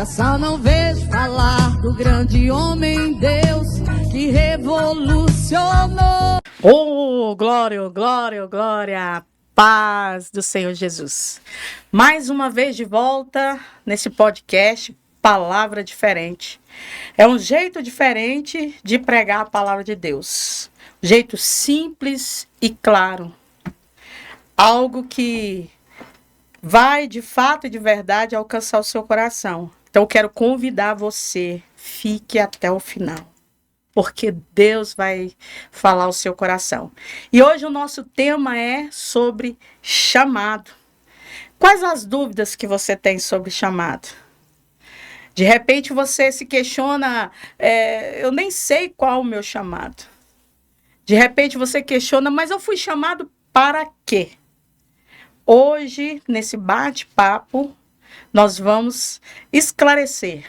Só não vejo falar do grande homem Deus que revolucionou. Oh, glória, glória, glória, paz do Senhor Jesus. Mais uma vez de volta nesse podcast, Palavra Diferente. É um jeito diferente de pregar a palavra de Deus. Um jeito simples e claro. Algo que vai de fato e de verdade alcançar o seu coração. Então eu quero convidar você, fique até o final, porque Deus vai falar ao seu coração. E hoje o nosso tema é sobre chamado. Quais as dúvidas que você tem sobre chamado? De repente você se questiona, eu nem sei qual o meu chamado. De repente você questiona, mas eu fui chamado para quê? Hoje, nesse bate-papo, nós vamos esclarecer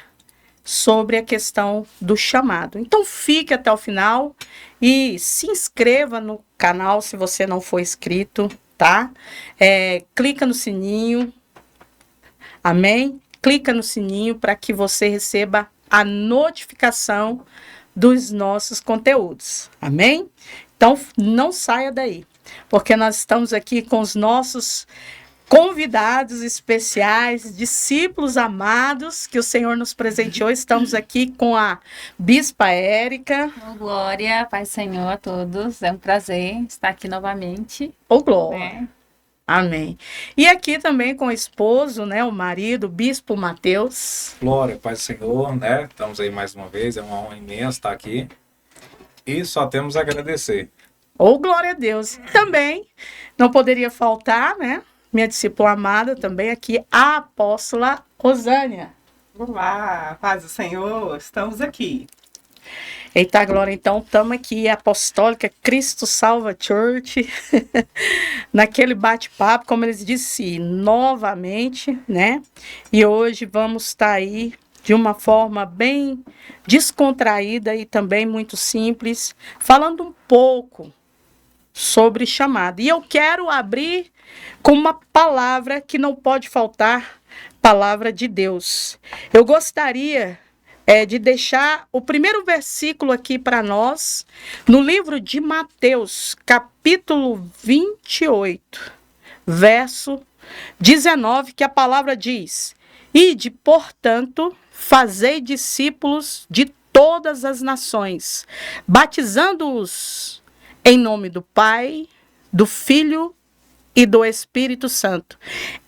sobre a questão do chamado. Então, fique até o final e se inscreva no canal se você não for inscrito, tá? Clica no sininho, amém? Clica no sininho para que você receba a notificação dos nossos conteúdos, amém? Então, não saia daí, porque nós estamos aqui com os nossos convidados especiais, discípulos amados que o Senhor nos presenteou. Estamos aqui com a Bispa Érica. Glória, Pai Senhor a todos. É um prazer estar aqui novamente. Glória. Amém. E aqui também com o esposo, né, o marido, o Bispo Mateus. Glória, Pai Senhor, né? Estamos aí mais uma vez, é uma honra imensa estar aqui. E só temos a agradecer. Glória a Deus. Também não poderia faltar, né? Minha discípula amada também aqui, a apóstola Rosânia. Olá, paz do Senhor, estamos aqui. Eita glória, então estamos aqui, Apostólica Cristo Salva Church, naquele bate-papo, como eles disseram, novamente, né? E hoje vamos estar aí de uma forma bem descontraída e também muito simples, falando um pouco sobre chamado. E eu quero abrir com uma palavra que não pode faltar, palavra de Deus. Eu gostaria de deixar o primeiro versículo aqui para nós, no livro de Mateus, capítulo 28, verso 19, que a palavra diz: Ide, portanto, fazei discípulos de todas as nações, batizando-os em nome do Pai, do Filho e do Espírito Santo,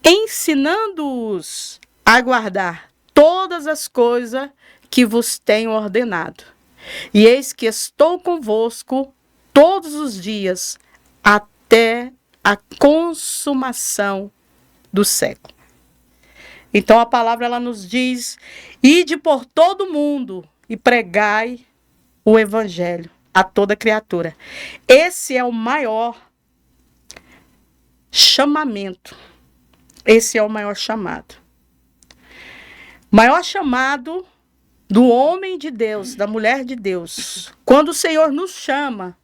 ensinando-os a guardar todas as coisas que vos tenho ordenado. E eis que estou convosco todos os dias, até a consumação do século. Então a palavra ela nos diz: ide por todo o mundo e pregai o evangelho a toda criatura. Esse é o maior chamamento. Esse é o maior chamado. Maior chamado do homem de Deus, da mulher de Deus. Quando o Senhor nos chama,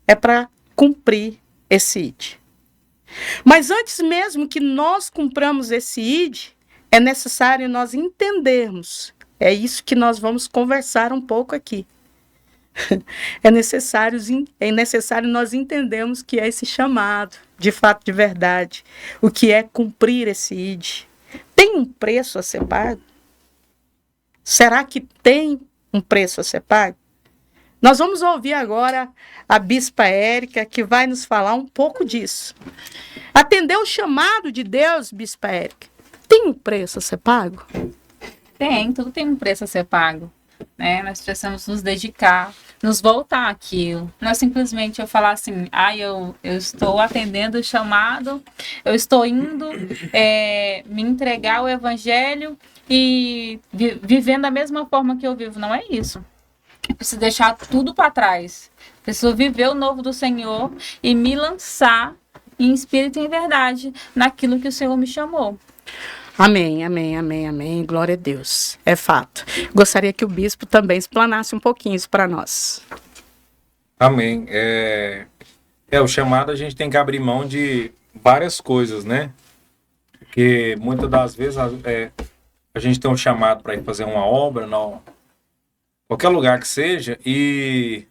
é para cumprir esse ide. Mas antes mesmo que nós cumpramos esse ide, é necessário nós entendermos. É isso que nós vamos conversar um pouco aqui. É necessário nós entendermos que é esse chamado, de fato, de verdade. O que é cumprir esse ide. Tem um preço a ser pago? Será que tem um preço a ser pago? Nós vamos ouvir agora a Bispa Érica, que vai nos falar um pouco disso. Atender o chamado de Deus, Bispa Érica, tem um preço a ser pago? Tem, tudo tem um preço a ser pago. Né? Nós precisamos nos dedicar, nos voltar àquilo. Não é simplesmente eu falar assim, eu estou atendendo o chamado, eu estou indo me entregar ao evangelho e vivendo da mesma forma que eu vivo. Não é isso. Eu preciso deixar tudo para trás. Preciso viver o novo do Senhor e me lançar em espírito e em verdade naquilo que o Senhor me chamou. Amém, amém, amém, amém. Glória a Deus. É fato. Gostaria que o bispo também explanasse um pouquinho isso para nós. Amém. O chamado, a gente tem que abrir mão de várias coisas, né? Porque muitas das vezes a gente tem um chamado para ir fazer uma obra, não, qualquer lugar que seja, e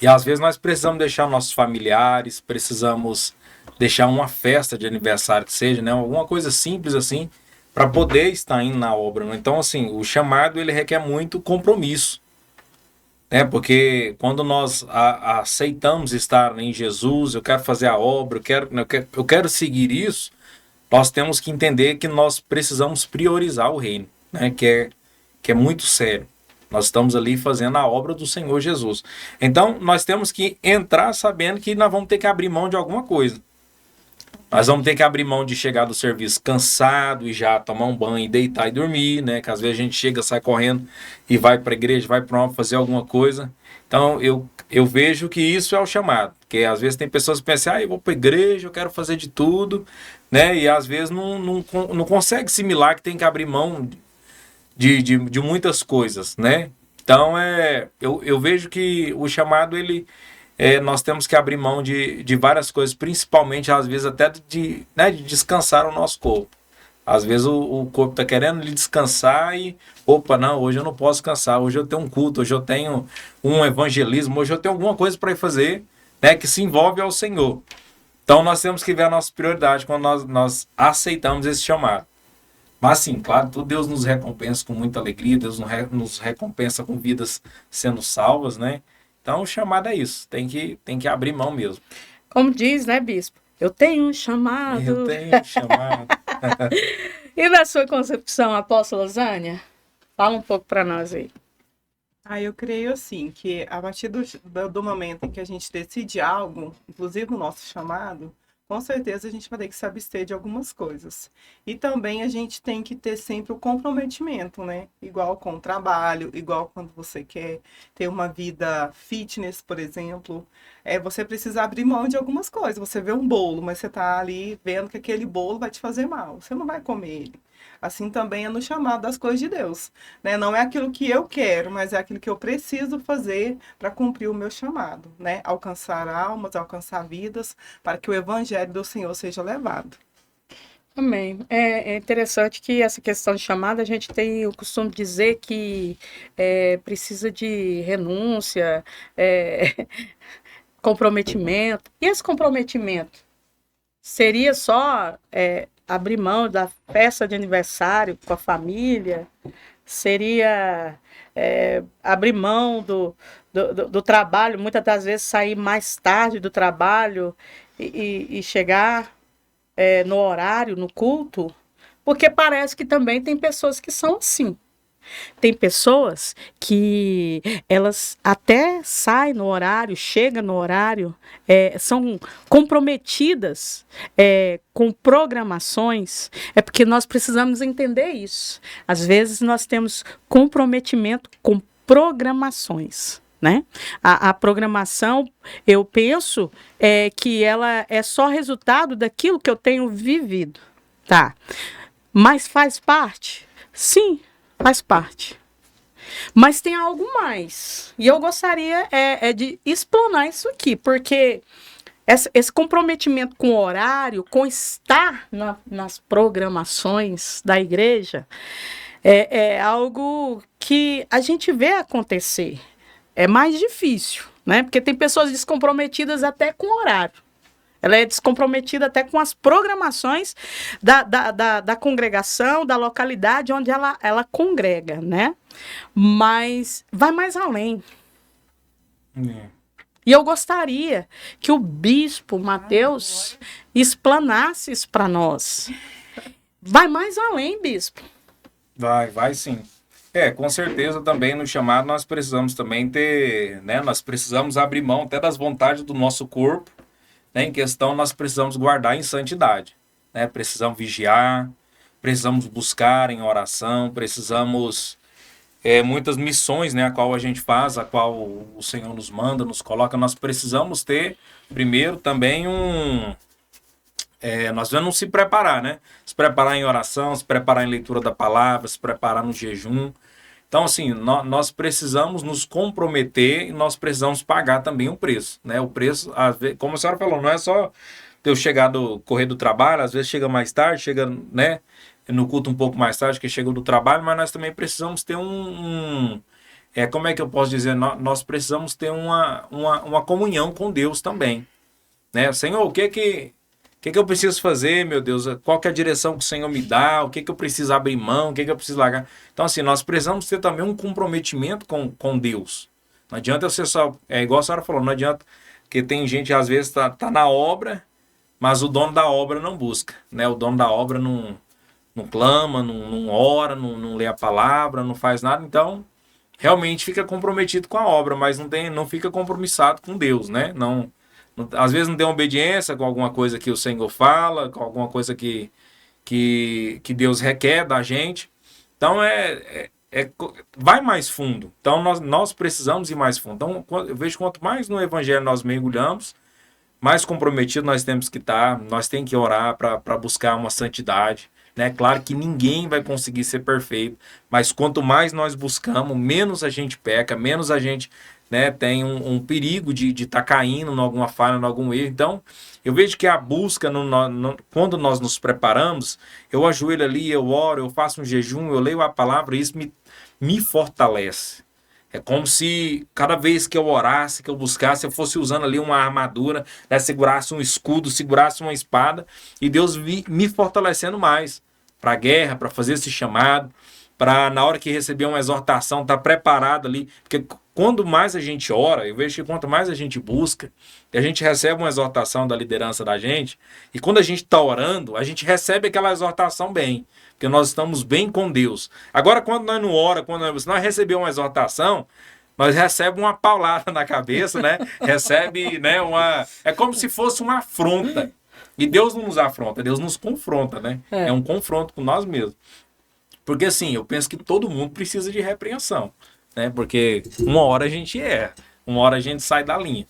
às vezes nós precisamos deixar nossos familiares, precisamos deixar uma festa de aniversário que seja, né? Alguma coisa simples assim, para poder estar indo na obra, né? Então, assim, o chamado ele requer muito compromisso, né? Porque quando nós aceitamos estar em Jesus, eu quero fazer a obra, eu quero seguir isso, nós temos que entender que nós precisamos priorizar o reino, né? Que é muito sério. Nós estamos ali fazendo a obra do Senhor Jesus. Então, nós temos que entrar sabendo que nós vamos ter que abrir mão de alguma coisa. Nós vamos ter que abrir mão de chegar do serviço cansado e já tomar um banho, deitar e dormir, né? Que às vezes a gente chega, sai correndo e vai para a igreja, vai para uma fazer alguma coisa. Então, eu vejo que isso é o chamado. Porque às vezes tem pessoas que pensam, eu vou para a igreja, eu quero fazer de tudo, né? E às vezes não consegue assimilar que tem que abrir mão de muitas coisas, né? Então, eu vejo que o chamado, nós temos que abrir mão de várias coisas, principalmente, às vezes, até de descansar o nosso corpo. Às vezes, o corpo está querendo lhe descansar e, não, hoje eu não posso descansar, hoje eu tenho um culto, hoje eu tenho um evangelismo, hoje eu tenho alguma coisa para ir fazer, né, que se envolve ao Senhor. Então, nós temos que ver a nossa prioridade quando nós aceitamos esse chamado. Mas sim, claro, Deus nos recompensa com muita alegria, Deus nos recompensa com vidas sendo salvas, né? Então o chamado é isso, tem que abrir mão mesmo. Como diz, né, bispo? Eu tenho um chamado. Eu tenho um chamado. E na sua concepção, apóstola Zânia? Fala um pouco para nós aí. Eu creio assim, que a partir do momento em que a gente decide algo, inclusive o nosso chamado, com certeza a gente vai ter que se abster de algumas coisas. E também a gente tem que ter sempre o comprometimento, né? Igual com o trabalho, igual quando você quer ter uma vida fitness, por exemplo. Você precisa abrir mão de algumas coisas. Você vê um bolo, mas você está ali vendo que aquele bolo vai te fazer mal. Você não vai comer ele. Assim também é no chamado das coisas de Deus, né? Não é aquilo que eu quero, mas é aquilo que eu preciso fazer para cumprir o meu chamado, né? Alcançar almas, alcançar vidas, para que o evangelho do Senhor seja levado. Amém. É interessante que essa questão de chamada, a gente tem o costume de dizer que precisa de renúncia, comprometimento. E esse comprometimento seria só abrir mão da festa de aniversário com a família? Seria abrir mão do trabalho, muitas das vezes sair mais tarde do trabalho e chegar no horário, no culto? Porque parece que também tem pessoas que são assim. Tem pessoas que elas até saem no horário, chegam no horário, são comprometidas com programações. É porque nós precisamos entender isso. Às vezes nós temos comprometimento com programações, né? A programação, eu penso que ela é só resultado daquilo que eu tenho vivido, tá? Mas faz parte? Sim, faz parte. Mas tem algo mais. E eu gostaria de explanar isso aqui, porque esse comprometimento com o horário, com estar nas programações da igreja, é algo que a gente vê acontecer. É mais difícil, né? Porque tem pessoas descomprometidas até com o horário. Ela é descomprometida até com as programações da congregação, da localidade onde ela congrega, né? Mas vai mais além. E eu gostaria que o bispo Mateus explanasse isso para nós. Vai mais além, bispo. Vai sim. Com certeza também no chamado nós precisamos também ter, né? Nós precisamos abrir mão até das vontades do nosso corpo. Em questão, nós precisamos guardar em santidade, né? Precisamos vigiar, precisamos buscar em oração, precisamos muitas missões, né, a qual a gente faz, a qual o Senhor nos manda, nos coloca. Nós precisamos ter primeiro também nós devemos se preparar, né? Se preparar em oração, se preparar em leitura da palavra, se preparar no jejum. Então, assim, nós precisamos nos comprometer e nós precisamos pagar também um preço, né? O preço, como a senhora falou, não é só de eu chegar correr do trabalho, às vezes chega mais tarde, chega, né, no culto um pouco mais tarde, que chega do trabalho, mas nós também precisamos ter como é que eu posso dizer? Nós precisamos ter uma comunhão com Deus também, né? Senhor, o que eu preciso fazer, meu Deus? Qual que é a direção que o Senhor me dá? O que eu preciso abrir mão? O que eu preciso largar? Então, assim, nós precisamos ter também um comprometimento com Deus. Não adianta você só... É igual a senhora falou, não adianta... Porque tem gente, às vezes, tá na obra, mas o dono da obra não busca, né? O dono da obra não clama, não ora, não lê a palavra, não faz nada. Então, realmente fica comprometido com a obra, mas não fica compromissado com Deus, né? Às vezes não tem obediência com alguma coisa que o Senhor fala, com alguma coisa que Deus requer da gente. Então, vai mais fundo. Então, nós precisamos ir mais fundo. Então, eu vejo que quanto mais no Evangelho nós mergulhamos, mais comprometido nós temos que estar. Nós temos que orar para buscar uma santidade. Né? Claro que ninguém vai conseguir ser perfeito, mas quanto mais nós buscamos, menos a gente peca, menos a gente, né, tem um perigo de estar caindo em alguma falha, em algum erro. Então, eu vejo que a busca, quando nós nos preparamos, eu ajoelho ali, eu oro, eu faço um jejum, eu leio a palavra e isso me fortalece. É como se cada vez que eu orasse, que eu buscasse, eu fosse usando ali uma armadura, né, segurasse um escudo, segurasse uma espada, e Deus me fortalecendo mais para a guerra, para fazer esse chamado, para na hora que receber uma exortação, estar preparado ali. Porque quando mais a gente ora, eu vejo que quanto mais a gente busca, a gente recebe uma exortação da liderança da gente, e quando a gente está orando, a gente recebe aquela exortação bem, porque nós estamos bem com Deus. Agora, quando nós não ora, quando nós recebemos uma exortação, nós recebemos uma paulada na cabeça, né? Recebe, né, é como se fosse uma afronta. E Deus não nos afronta, Deus nos confronta, né? É um confronto com nós mesmos. Porque assim, eu penso que todo mundo precisa de repreensão, né? Porque uma hora a gente erra, uma hora a gente sai da linha.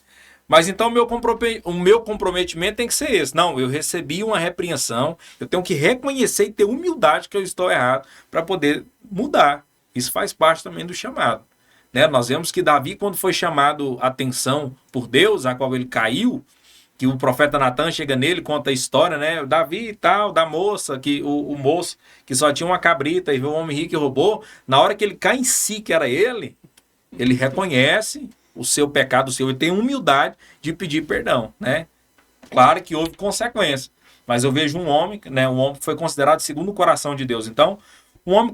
Mas então o meu comprometimento tem que ser esse. Não, eu recebi uma repreensão, eu tenho que reconhecer e ter humildade que eu estou errado para poder mudar. Isso faz parte também do chamado. Né? Nós vemos que Davi, quando foi chamado a atenção por Deus, a qual ele caiu, que o profeta Natan chega nele, conta a história, né? Davi e tal, da moça, que o moço que só tinha uma cabrita e viu um homem rico e roubou. Na hora que ele cai em si, que era ele reconhece o seu pecado, ele tem humildade de pedir perdão, né? Claro que houve consequência, mas eu vejo um homem, né? Um homem que foi considerado segundo o coração de Deus. Então, um homem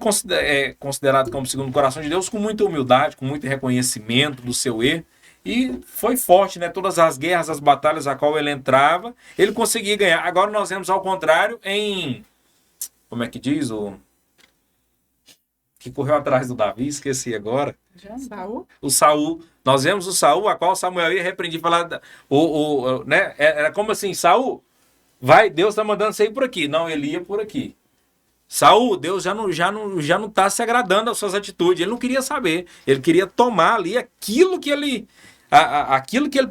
considerado como segundo o coração de Deus com muita humildade, com muito reconhecimento do seu erro. E foi forte, né? Todas as guerras, as batalhas a qual ele entrava, ele conseguia ganhar. Agora nós vemos ao contrário como é que diz? Que correu atrás do Davi, esqueci agora. Saul? O Saul. Nós vemos o Saul, a qual Samuel ia repreendir, falar, né? Era como assim, Saul, vai, Deus está mandando você ir por aqui. Não, ele ia por aqui. Saul, Deus já não está se agradando às suas atitudes. Ele não queria saber. Ele queria tomar ali aquilo que ele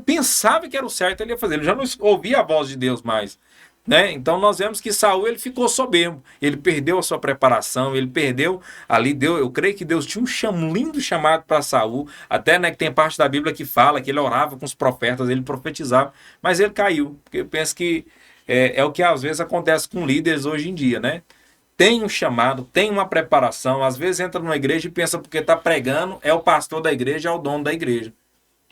pensava que era o certo, ele ia fazer. Ele já não ouvia a voz de Deus mais. Né? Então nós vemos que Saul ele ficou soberbo. Ele perdeu a sua preparação. Ele perdeu ali. Eu creio que Deus tinha um lindo chamado para Saul. Até, né, que tem parte da Bíblia que fala que ele orava com os profetas, ele profetizava. Mas ele caiu. Porque eu penso que é o que às vezes acontece com líderes hoje em dia, né? Tem um chamado, tem uma preparação, às vezes entra numa igreja e pensa porque está pregando, é o pastor da igreja, é o dono da igreja.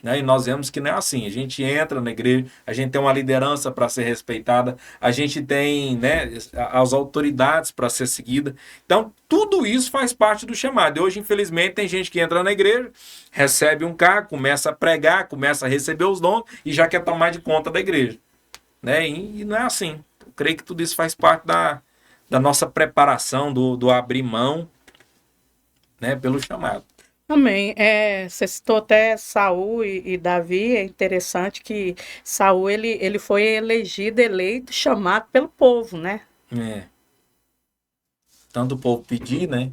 Né? E nós vemos que não é assim, a gente entra na igreja, a gente tem uma liderança para ser respeitada, a gente tem, né, as autoridades para ser seguida. Então, tudo isso faz parte do chamado. E hoje, infelizmente, tem gente que entra na igreja, recebe um cargo, começa a pregar, começa a receber os dons e já quer tomar de conta da igreja. Né? E não é assim. Eu creio que tudo isso faz parte da nossa preparação, do abrir mão, né, pelo chamado. Amém. Você citou até Saul e Davi, é interessante que Saul ele foi eleito, chamado pelo povo, né? Tanto o povo pedir, né?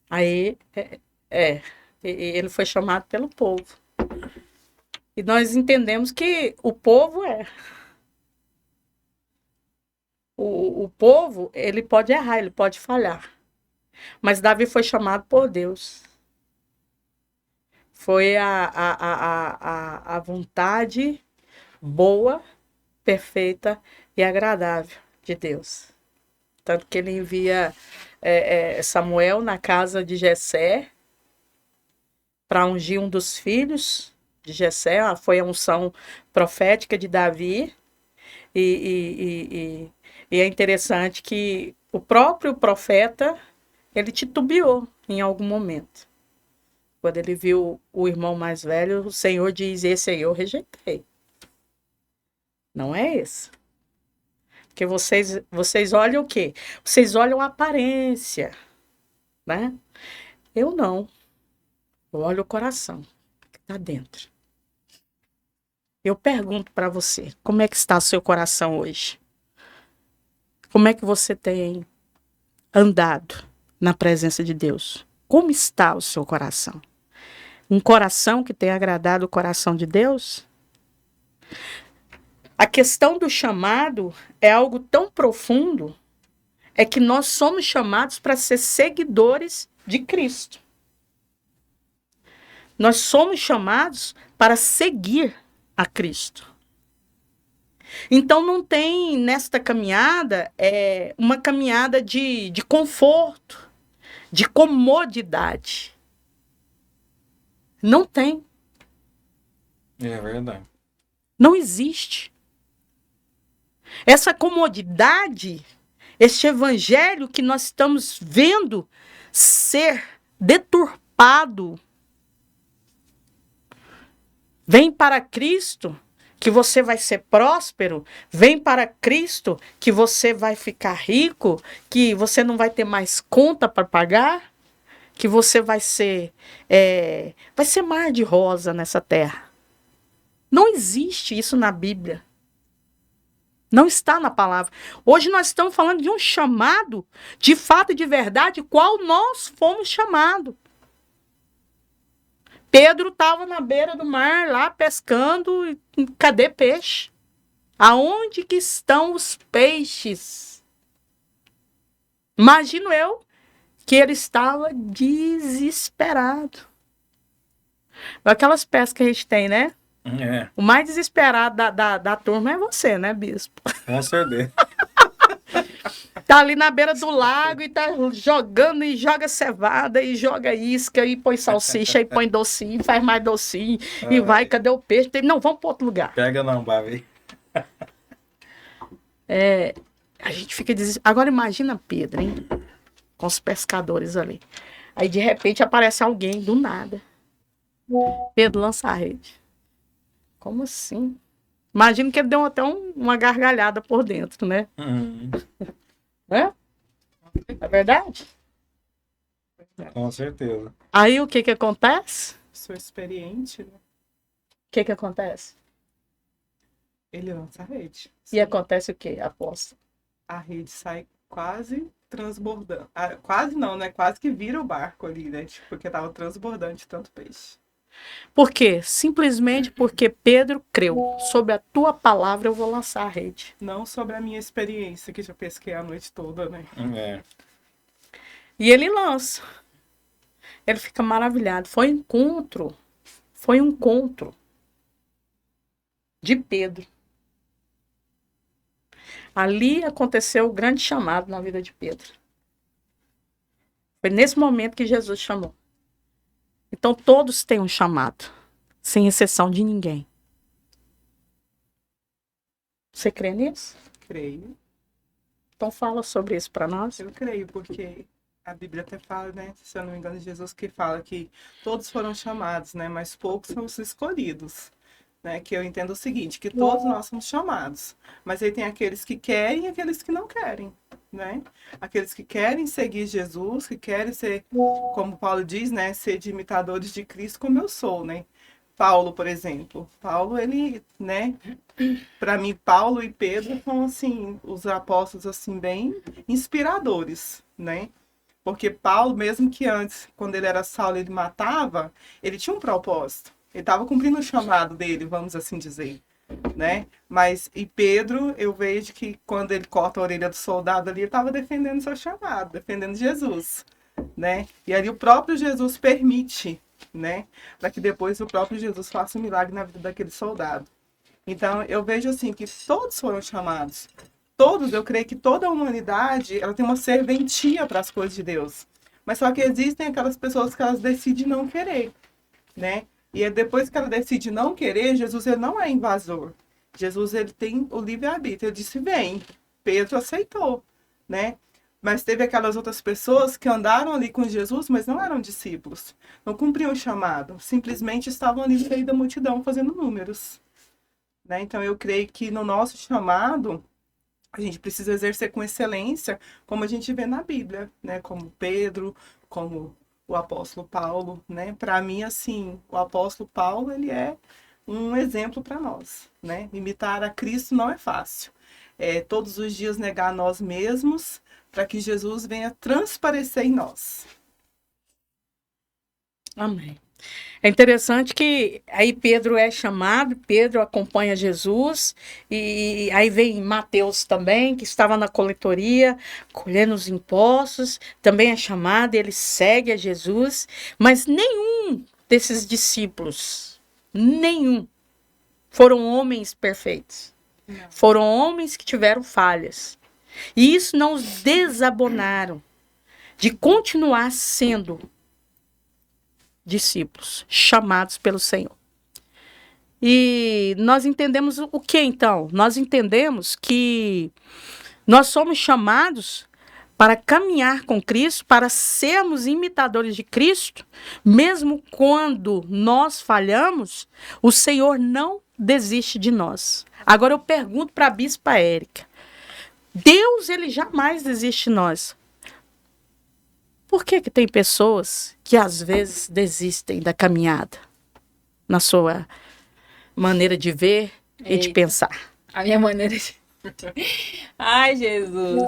Aí, ele foi chamado pelo povo. E nós entendemos que o povo O povo, ele pode errar, ele pode falhar. Mas Davi foi chamado por Deus. Foi a vontade boa perfeita e agradável de Deus. Tanto que ele envia Samuel na casa de Jessé para ungir um dos filhos de Jessé. Foi a unção profética de Davi. E é interessante que o próprio profeta, ele titubeou em algum momento. Quando ele viu o irmão mais velho, o Senhor diz: esse aí eu rejeitei. Não é esse. Porque vocês olham o quê? Vocês olham a aparência, né? Eu não. Eu olho o coração que está dentro. Eu pergunto para você, como é que está o seu coração hoje? Como é que você tem andado na presença de Deus? Como está o seu coração? Um coração que tem agradado o coração de Deus? A questão do chamado é algo tão profundo, é que nós somos chamados para ser seguidores de Cristo. Nós somos chamados para seguir a Cristo. Então não tem nesta caminhada uma caminhada de conforto, de comodidade. Não tem. É verdade. Não existe. Essa comodidade, este evangelho que nós estamos vendo ser deturpado. Vem para Cristo que você vai ser próspero. Vem para Cristo que você vai ficar rico, que você não vai ter mais conta para pagar, que você vai ser mar de rosa nessa terra. Não existe isso na Bíblia. Não está na palavra. Hoje nós estamos falando de um chamado, de fato e de verdade, qual nós fomos chamados. Pedro estava na beira do mar, lá pescando, e cadê peixe? Aonde que estão os peixes? Imagino eu que ele estava desesperado. Aquelas pescas que a gente tem, né? É, O mais desesperado da turma é você, né, bispo? com certeza. Tá ali na beira do lago e tá jogando e joga cevada e joga isca e põe salsicha e põe docinho, faz mais docinho e vai, cadê o peixe? Não, vamos para outro lugar. Pega não, Bavi. A gente fica desesperado. Agora imagina Pedro, hein? Com os pescadores ali. Aí de repente aparece alguém do nada. Pedro lança a rede. Como assim? Imagina que ele deu até uma gargalhada por dentro, né? É? É verdade? Com certeza. Aí o que acontece? Sou experiente, né? O que acontece? Ele lança a rede. E acontece o quê? Aposta. A rede sai quase transbordando. Ah, quase não, né? Quase que vira o barco ali, né? Tipo, porque tava transbordando de tanto peixe. Por quê? Simplesmente porque Pedro creu. Sobre a tua palavra eu vou lançar a rede. Não sobre a minha experiência, que já pesquei a noite toda, né? É. E ele lança. Ele fica maravilhado. Foi um encontro de Pedro. Ali aconteceu o grande chamado na vida de Pedro. Foi nesse momento que Jesus chamou. Então todos têm um chamado, sem exceção de ninguém. Você crê nisso? Creio. Então fala sobre isso para nós. Eu creio, porque a Bíblia até fala, né? Se eu não me engano, Jesus que fala que todos foram chamados, né? Mas poucos são os escolhidos. Né, que eu entendo o seguinte, que todos nós somos chamados, mas aí tem aqueles que querem e aqueles que não querem, né? Aqueles que querem seguir Jesus, que querem ser, como Paulo diz, né, ser de imitadores de Cristo como eu sou, né? Paulo, por exemplo. Paulo, ele, né, para mim, Paulo e Pedro são, assim, os apóstolos, assim, bem inspiradores, né? Porque Paulo, mesmo que antes, quando ele era Saulo, ele matava, ele tinha um propósito. Ele estava cumprindo o chamado dele, vamos assim dizer, né? Mas, e Pedro, eu vejo que quando ele corta a orelha do soldado ali, ele estava defendendo seu chamado, defendendo Jesus, né? E ali o próprio Jesus permite, né? Para que depois o próprio Jesus faça um milagre na vida daquele soldado. Então, eu vejo assim que todos foram chamados. Todos, eu creio que toda a humanidade, ela tem uma serventia para as coisas de Deus. Mas só que existem aquelas pessoas que elas decidem não querer, né? E é depois que ela decide não querer, Jesus ele não é invasor. Jesus ele tem o livre-arbítrio. Ele disse, vem. Pedro aceitou, né? Mas teve aquelas outras pessoas que andaram ali com Jesus, mas não eram discípulos. Não cumpriam o chamado. Simplesmente estavam ali no meio da multidão fazendo números, né? Então eu creio que no nosso chamado, a gente precisa exercer com excelência, como a gente vê na Bíblia, né? Como Pedro, como o apóstolo Paulo, né? Para mim, assim, o apóstolo Paulo, ele é um exemplo para nós, né? Imitar a Cristo não é fácil. Todos os dias negar nós mesmos para que Jesus venha transparecer em nós. Amém. É interessante que aí Pedro é chamado, Pedro acompanha Jesus, e aí vem Mateus também, que estava na coletoria, colhendo os impostos, também é chamado, ele segue a Jesus, mas nenhum desses discípulos, nenhum, foram homens perfeitos. Não. Foram homens que tiveram falhas. E isso não os desabonaram de continuar sendo discípulos, chamados pelo Senhor. E nós entendemos o que então? Nós entendemos que nós somos chamados para caminhar com Cristo, para sermos imitadores de Cristo, mesmo quando nós falhamos, o Senhor não desiste de nós. Agora eu pergunto para a Bispa Érica, Deus, ele jamais desiste de nós. Por que tem pessoas que às vezes desistem da caminhada na sua maneira de ver e de pensar? A minha maneira de... Ai, Jesus.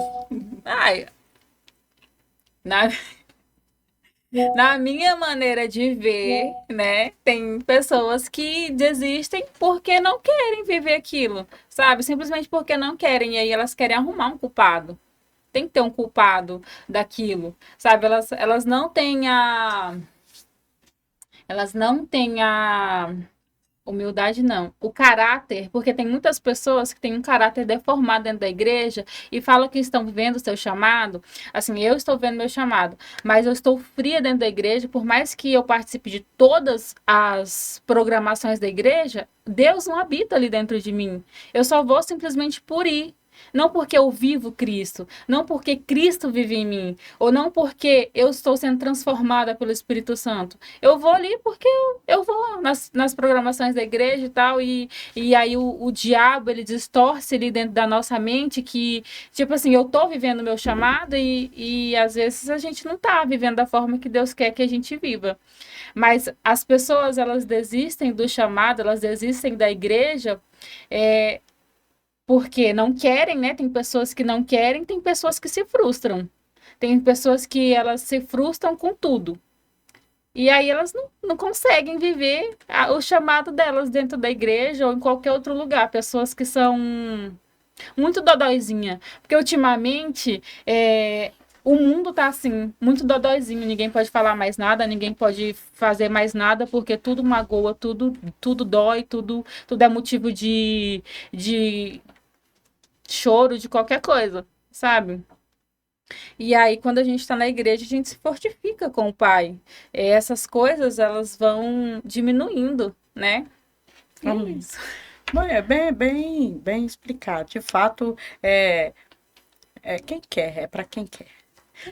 Ai. Na minha maneira de ver, né, tem pessoas que desistem porque não querem viver aquilo, sabe? Simplesmente porque não querem, e aí elas querem arrumar um culpado. Tem que ter um culpado daquilo, sabe? Elas não têm a... Elas não têm a... Humildade não, o caráter, porque tem muitas pessoas que têm um caráter deformado dentro da igreja e falam que estão vivendo o seu chamado, assim, eu estou vendo meu chamado, mas eu estou fria dentro da igreja, por mais que eu participe de todas as programações da igreja, Deus não habita ali dentro de mim, eu só vou simplesmente por ir. Não porque eu vivo Cristo, não porque Cristo vive em mim, ou não porque eu estou sendo transformada pelo Espírito Santo. Eu vou ali porque eu vou nas programações da igreja e tal, e aí o diabo, ele distorce ali dentro da nossa mente que, tipo assim, eu tô vivendo o meu chamado e às vezes a gente não tá vivendo da forma que Deus quer que a gente viva. Mas as pessoas, elas desistem do chamado, elas desistem da igreja, porque não querem, né? Tem pessoas que não querem, tem pessoas que se frustram. Tem pessoas que elas se frustram com tudo. E aí elas não conseguem viver o chamado delas dentro da igreja ou em qualquer outro lugar. Pessoas que são muito dodóizinha. Porque ultimamente o mundo tá assim, muito dodóizinho. Ninguém pode falar mais nada, ninguém pode fazer mais nada, porque tudo magoa, tudo dói, tudo é motivo de choro, de qualquer coisa, sabe? E aí, quando a gente está na igreja, a gente se fortifica com o Pai. Essas coisas, elas vão diminuindo, né? Isso. É bem explicado. De fato, quem quer, é para quem quer.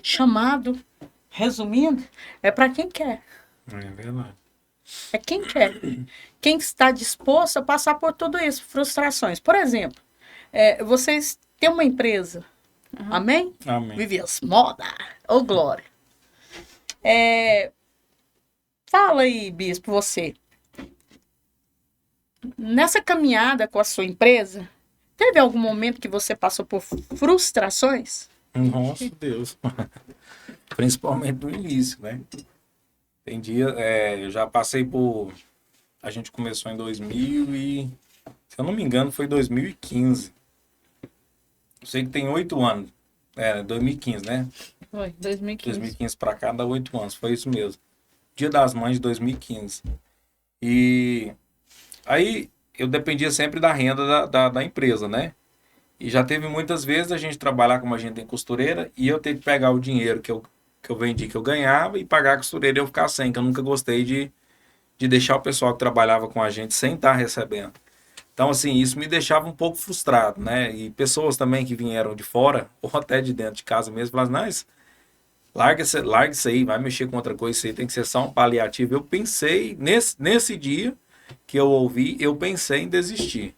Chamado, resumindo, é para quem quer. É verdade. É quem quer. Quem está disposto a passar por tudo isso, frustrações. Por exemplo, vocês têm uma empresa, amém? Amém. Vivias Moda, ô glória. Fala aí, Bispo, você. Nessa caminhada com a sua empresa, teve algum momento que você passou por frustrações? Nossa, Deus. Principalmente no início, né? Tem dia, eu já passei por... A gente começou em 2000 e... Se eu não me engano, foi 2015. Eu sei que tem 8 anos. 2015, né? Foi, 2015. 2015 pra cá dá 8 anos, foi isso mesmo. Dia das Mães de 2015. E aí eu dependia sempre da renda da empresa, né? E já teve muitas vezes a gente trabalhar como agente em costureira e eu ter que pegar o dinheiro que eu vendi, que eu ganhava, e pagar a costureira e eu ficar sem, que eu nunca gostei de deixar o pessoal que trabalhava com a gente sem estar recebendo. Então, assim, isso me deixava um pouco frustrado, né? E pessoas também que vieram de fora, ou até de dentro de casa mesmo, falavam, não, larga isso aí, vai mexer com outra coisa, isso aí tem que ser só um paliativo. Eu pensei, nesse dia que eu ouvi, eu pensei em desistir.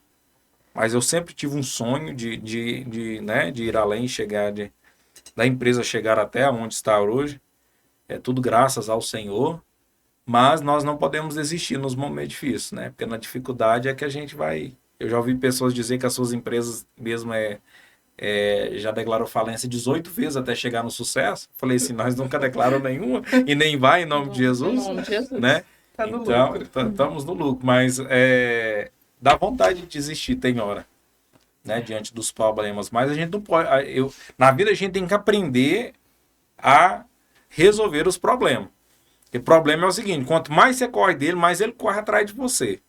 Mas eu sempre tive um sonho né, de ir além, da empresa chegar até onde está hoje. É tudo graças ao Senhor. Mas nós não podemos desistir nos momentos difíceis, né? Porque na dificuldade é que a gente vai... Eu já ouvi pessoas dizer que as suas empresas mesmo já declarou falência 18 vezes até chegar no sucesso. Falei assim, nós nunca declaramos nenhuma e nem vai em nome de Jesus, Em nome de Jesus. né? Tá no Então, lucro. estamos no lucro, mas dá vontade de desistir, tem hora, né? Diante dos problemas, mas a gente não pode... na vida a gente tem que aprender a resolver os problemas. E o problema é o seguinte, quanto mais você corre dele, mais ele corre atrás de você,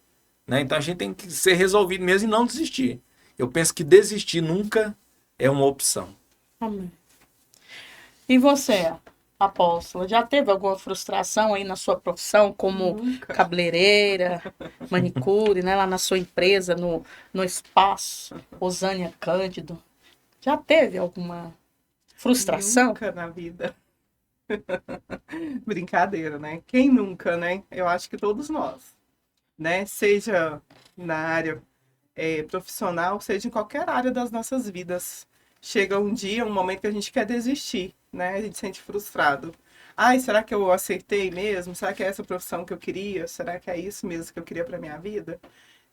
né? Então a gente tem que ser resolvido mesmo e não desistir. Eu penso que desistir nunca é uma opção. Amém. E você, apóstola, já teve alguma frustração aí na sua profissão como Nunca. cabeleireira, manicure, né, lá na sua empresa, no espaço Osânia Cândido? Já teve alguma frustração? Nunca na vida. Brincadeira, né? Quem nunca, né? Eu acho que todos nós, né? Seja na área profissional, seja em qualquer área das nossas vidas. Chega um dia, um momento que a gente quer desistir, né? A gente se sente frustrado. Ai, será que eu acertei mesmo? Será que é essa profissão que eu queria? Será que é isso mesmo que eu queria para minha vida?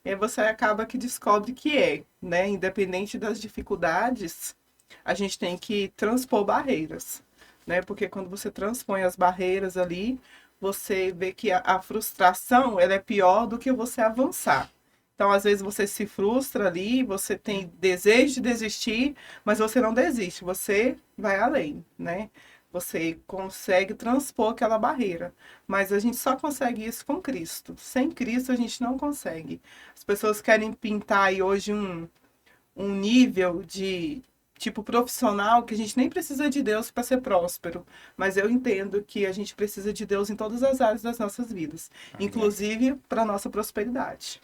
E aí você acaba que descobre que né? Independente das dificuldades, a gente tem que transpor barreiras, né? Porque quando você transpõe as barreiras ali, você vê que a frustração ela é pior do que você avançar. Então, às vezes, você se frustra ali, você tem desejo de desistir, mas você não desiste, você vai além, né? Você consegue transpor aquela barreira. Mas a gente só consegue isso com Cristo. Sem Cristo, a gente não consegue. As pessoas querem pintar aí hoje um nível de tipo profissional que a gente nem precisa de Deus para ser próspero, mas eu entendo que a gente precisa de Deus em todas as áreas das nossas vidas, inclusive para nossa prosperidade.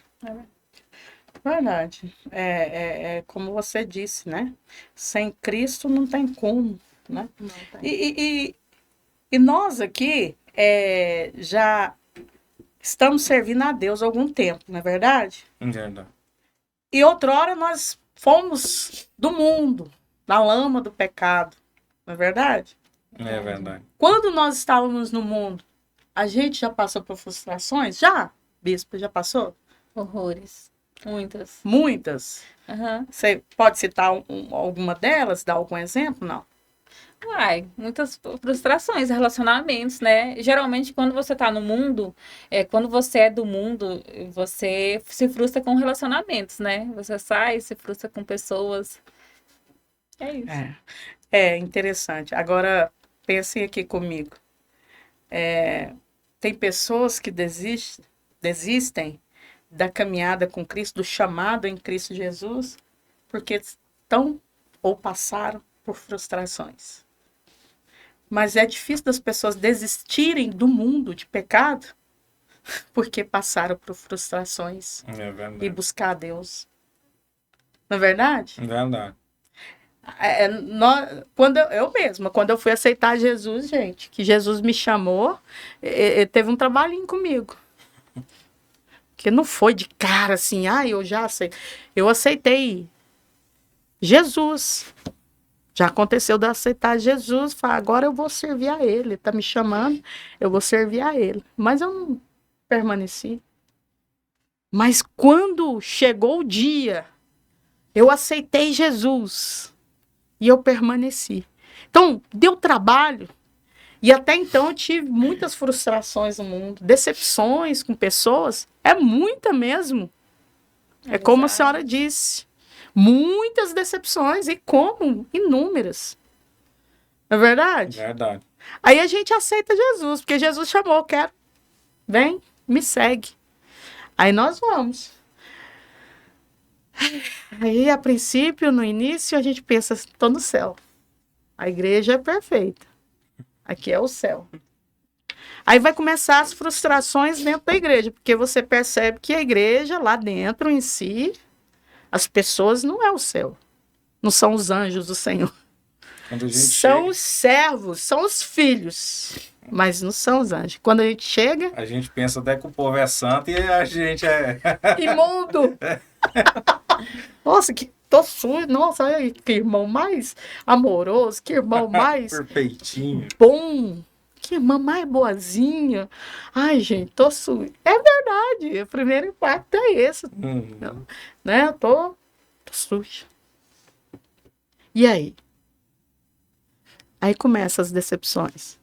Verdade. É como você disse, né? Sem Cristo não tem como, né? Não tem. E nós aqui já estamos servindo a Deus há algum tempo, não é verdade? Entendo. E outrora nós fomos do mundo, na lama do pecado, não é verdade? É verdade. Quando nós estávamos no mundo, a gente já passou por frustrações? Já, bispo, já passou? Horrores. Muitas. Muitas. Aham. Você pode citar alguma delas, dar algum exemplo? Não. Uai, muitas frustrações, relacionamentos, né? Geralmente, quando você tá no mundo, quando você é do mundo, você se frustra com relacionamentos, né? Você sai, se frustra com pessoas. É isso. É interessante. Agora, pensem aqui comigo. Tem pessoas que desistem da caminhada com Cristo, do chamado em Cristo Jesus, porque estão ou passaram por frustrações. Mas é difícil das pessoas desistirem do mundo de pecado porque passaram por frustrações É e verdade. buscar a Deus. Não é verdade? É verdade. Quando eu fui aceitar Jesus, gente, que Jesus me chamou, teve um trabalhinho comigo. Que não foi de cara assim, eu já aceitei. Eu aceitei Jesus. Já aconteceu de eu aceitar Jesus, falar, agora eu vou servir a Ele. Ele está me chamando, eu vou servir a Ele. Mas eu não permaneci. Mas quando chegou o dia, eu aceitei Jesus e eu permaneci. Então, deu trabalho. E até então eu tive muitas frustrações no mundo, decepções com pessoas, muita mesmo. É como a senhora disse, muitas decepções e como inúmeras. Não é verdade? Verdade. Aí a gente aceita Jesus, porque Jesus chamou, vem, me segue. Aí nós vamos. Aí, a princípio, no início, a gente pensa, estou no céu. A igreja é perfeita. Aqui é o céu. Aí vai começar as frustrações dentro da igreja, porque você percebe que a igreja, lá dentro em si, as pessoas não é o céu. Não são os anjos do Senhor. Quando a gente São chega, os servos, são os filhos, mas não são os anjos. Quando a gente chega, a gente pensa até que o povo é santo e a gente é. imundo! Nossa, que tô sujo. Nossa, olha que irmão mais amoroso, que irmão mais Perfeitinho. bom, que irmã mais boazinha. Ai, gente, tô sujo. É verdade, o primeiro impacto é esse, Uhum. né? Eu tô suja. E aí? Aí começam as decepções.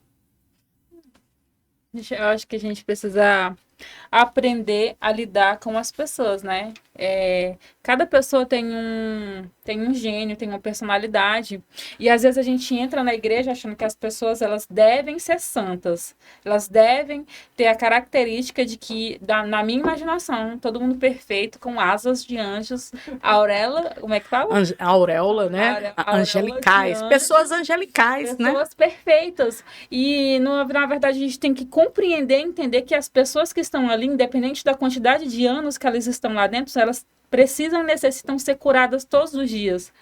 Eu acho que a gente precisa aprender a lidar com as pessoas, né? Cada pessoa tem um gênio, tem uma personalidade. E às vezes a gente entra na igreja achando que as pessoas elas devem ser santas. Elas devem ter a característica de que, na minha imaginação, todo mundo perfeito, com asas de anjos, auréola, como é que fala? A auréola, né? Auréola Angelicais. de anjos. Pessoas angelicais, né? Pessoas perfeitas. E, na verdade, a gente tem que compreender, entender que as pessoas que estão ali, independente da quantidade de anos que elas estão lá dentro, elas precisam e necessitam ser curadas todos os dias.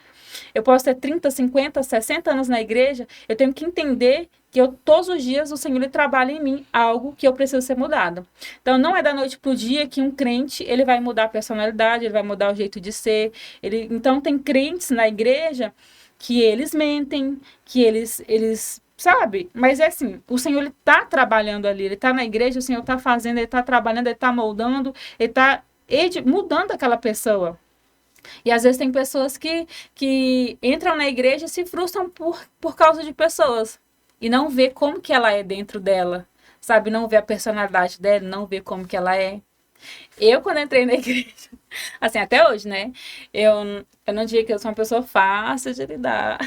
Eu posso ter 30, 50, 60 anos na igreja, eu tenho que entender que todos os dias o Senhor ele trabalha em mim algo que eu preciso ser mudado. Então, não é da noite para o dia que um crente ele vai mudar a personalidade, ele vai mudar o jeito de ser. Então, tem crentes na igreja que eles mentem, que eles sabe? Mas é assim, o Senhor ele tá trabalhando ali, ele tá na igreja, o Senhor tá fazendo, ele tá trabalhando, ele tá moldando, ele tá mudando aquela pessoa. E às vezes tem pessoas que entram na igreja e se frustram por causa de pessoas. E não vê como que ela é dentro dela. Sabe? Não vê a personalidade dela, não vê como que ela é. Eu, quando entrei na igreja, assim, até hoje, né? Eu não digo que eu sou uma pessoa fácil de lidar.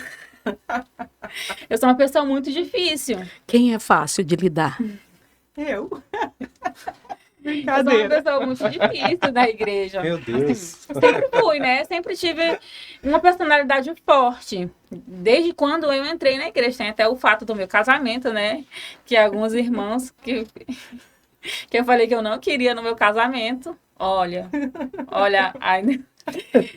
Eu sou uma pessoa muito difícil. Quem é fácil de lidar? Eu? Eu sou uma Brincadeira. pessoa muito difícil na igreja. Meu Deus. Sempre fui, né? Sempre tive uma personalidade forte. Desde quando eu entrei na igreja. Tem até o fato do meu casamento, né? Que alguns irmãos que eu falei que eu não queria no meu casamento. Olha, aí,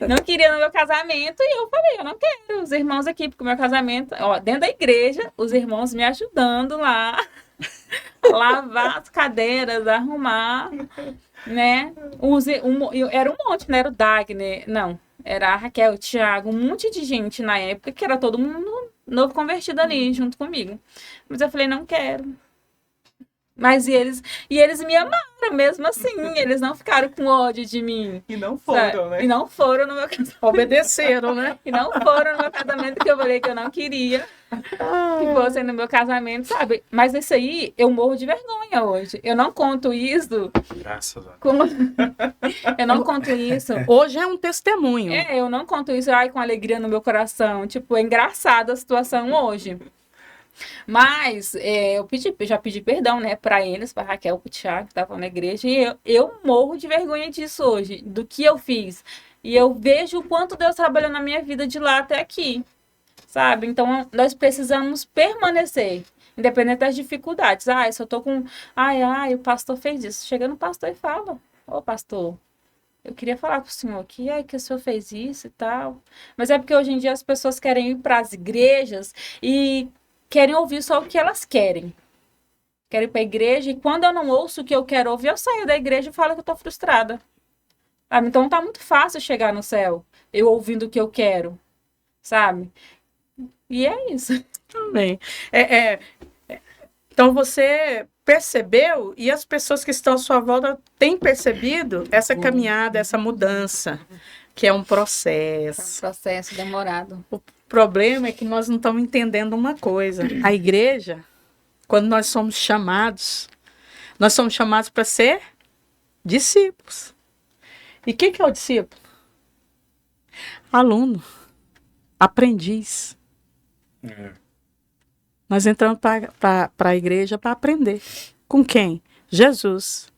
não queria no meu casamento e eu falei, eu não quero. Os irmãos aqui, porque o meu casamento, ó, dentro da igreja, os irmãos me ajudando lá, lavar as cadeiras, arrumar, né? Era um monte, não era o Dagner, não. Era a Raquel, o Thiago, um monte de gente na época, que era todo mundo novo convertido ali, junto comigo. Mas eu falei, não quero. Mas eles me amaram mesmo assim, eles não ficaram com ódio de mim. E não foram, né? E não foram no meu casamento. Obedeceram, né? E não foram no meu casamento, que eu falei que eu não queria que fossem no meu casamento, sabe? Mas isso aí, eu morro de vergonha hoje. Eu não conto isso Graças a Deus. como... Eu não conto isso. Hoje é um testemunho. Eu não conto isso, ai, com alegria no meu coração. Tipo, é engraçada a situação hoje. Mas eu já pedi perdão, né, para eles, para Raquel, para o Thiago, que estavam na igreja, e eu morro de vergonha disso hoje, do que eu fiz. E eu vejo o quanto Deus trabalhou na minha vida de lá até aqui, sabe? Então, nós precisamos permanecer, independente das dificuldades. Se eu tô com... o pastor fez isso. Chega no pastor e fala, ô pastor, eu queria falar com o senhor aqui, que o senhor fez isso e tal. Mas é porque hoje em dia as pessoas querem ir para as igrejas e querem ouvir só o que elas querem. Quero ir para a igreja e quando eu não ouço o que eu quero ouvir, eu saio da igreja e falo que eu tô frustrada. Então tá muito fácil chegar no céu, eu ouvindo o que eu quero, sabe? E é isso. Também. Então você percebeu e as pessoas que estão à sua volta têm percebido essa caminhada, essa mudança, que é um processo. É um processo demorado. O problema é que nós não estamos entendendo uma coisa. A igreja, quando nós somos chamados para ser discípulos. E o que é o discípulo? Aluno, aprendiz. Nós entramos para a igreja para aprender. Com quem? Jesus.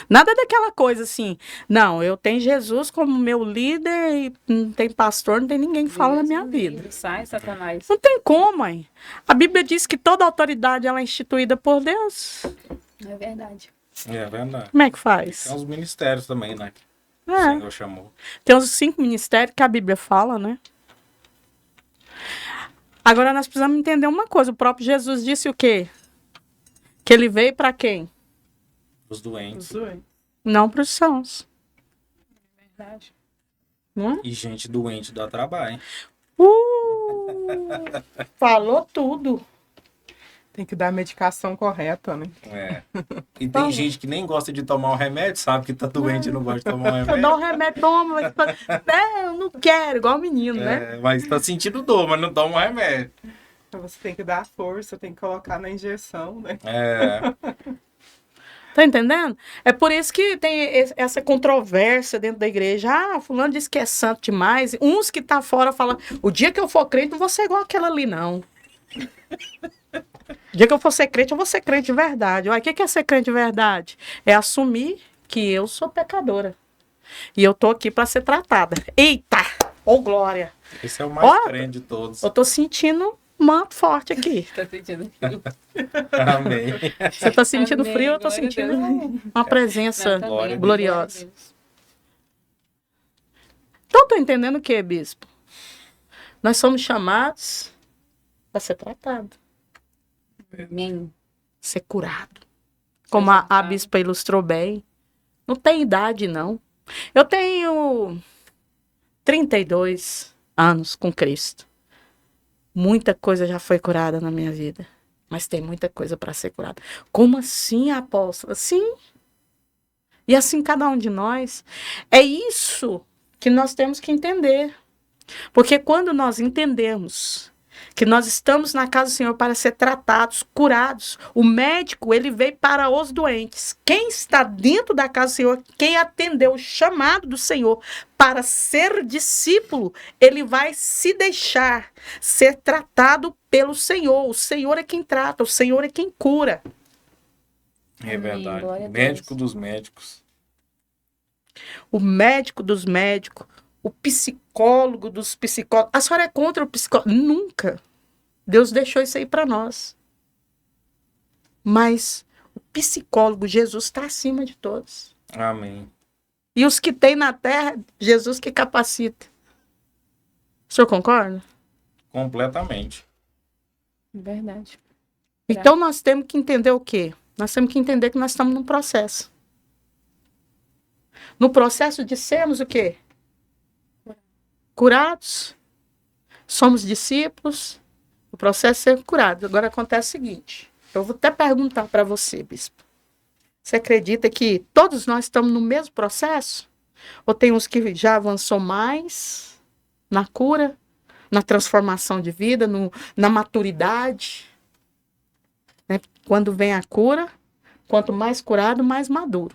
Nada daquela coisa assim, não, eu tenho Jesus como meu líder e não tem pastor, não tem ninguém que fala na minha vida. Sai, Satanás. Não tem como, mãe. A Bíblia diz que toda autoridade ela é instituída por Deus. É verdade. É verdade. Como é que faz? Tem os ministérios também, né? Que o É. Senhor chamou. Tem os 5 ministérios que a Bíblia fala, né? Agora nós precisamos entender uma coisa. O próprio Jesus disse o quê? Que ele veio para quem? Os doentes. Não para os sãos. Verdade. Não é? E gente doente dá trabalho. Falou tudo. Tem que dar a medicação correta, né? É. E tem gente que nem gosta de tomar o remédio, sabe que tá doente e não gosta de tomar o Eu remédio. dou um remédio, toma. Mas... eu não quero, igual o menino, né? É, mas tá sentindo dor, mas não toma o remédio. Então você tem que dar força, tem que colocar na injeção, né? É. Tá entendendo? É por isso que tem essa controvérsia dentro da igreja. Ah, fulano diz que é santo demais. Uns que tá fora falam, o dia que eu for crente, não vou ser igual aquela ali, não. O dia que eu for ser crente, eu vou ser crente de verdade. Olha, o que é ser crente de verdade? É assumir que eu sou pecadora. E eu tô aqui para ser tratada. Eita! Ô, glória! Esse é o mais Ó, crente de todos. Eu tô sentindo um manto forte aqui. Tá sentindo frio? Amém. Você tá sentindo Amém, frio, eu tô glória a sentindo Deus. uma presença Não, glória a também, gloriosa. glória a Deus. Então, tô entendendo o que, bispo? Nós somos chamados para ser tratado, Amém. ser curado. Como a bispa ilustrou bem. Não tem idade, não. Eu tenho 32 anos com Cristo. Muita coisa já foi curada na minha vida. Mas tem muita coisa para ser curada. Como assim, apóstola? Sim. E assim cada um de nós. É isso que nós temos que entender. Porque quando nós entendemos que nós estamos na casa do Senhor para ser tratados, curados, o médico, ele veio para os doentes. Quem está dentro da casa do Senhor, quem atendeu o chamado do Senhor para ser discípulo, ele vai se deixar ser tratado pelo Senhor. O Senhor é quem trata, o Senhor é quem cura. É Amém, verdade. glória a Deus. Médico dos médicos. O médico dos médicos, o psicólogo dos psicólogos. A senhora é contra o psicólogo? Nunca. Deus deixou isso aí para nós. Mas o psicólogo, Jesus, está acima de todos. Amém. E os que tem na terra, Jesus que capacita. O senhor concorda? Completamente. Verdade. Então nós temos que entender o quê? Nós temos que entender que nós estamos num processo. No processo de sermos o quê? Curados. Somos discípulos. O processo é ser curado. Agora acontece o seguinte. Eu vou até perguntar para você, bispo. Você acredita que todos nós estamos no mesmo processo? Ou tem uns que já avançou mais na cura, na transformação de vida, na maturidade? Né? Quando vem a cura, quanto mais curado, mais maduro.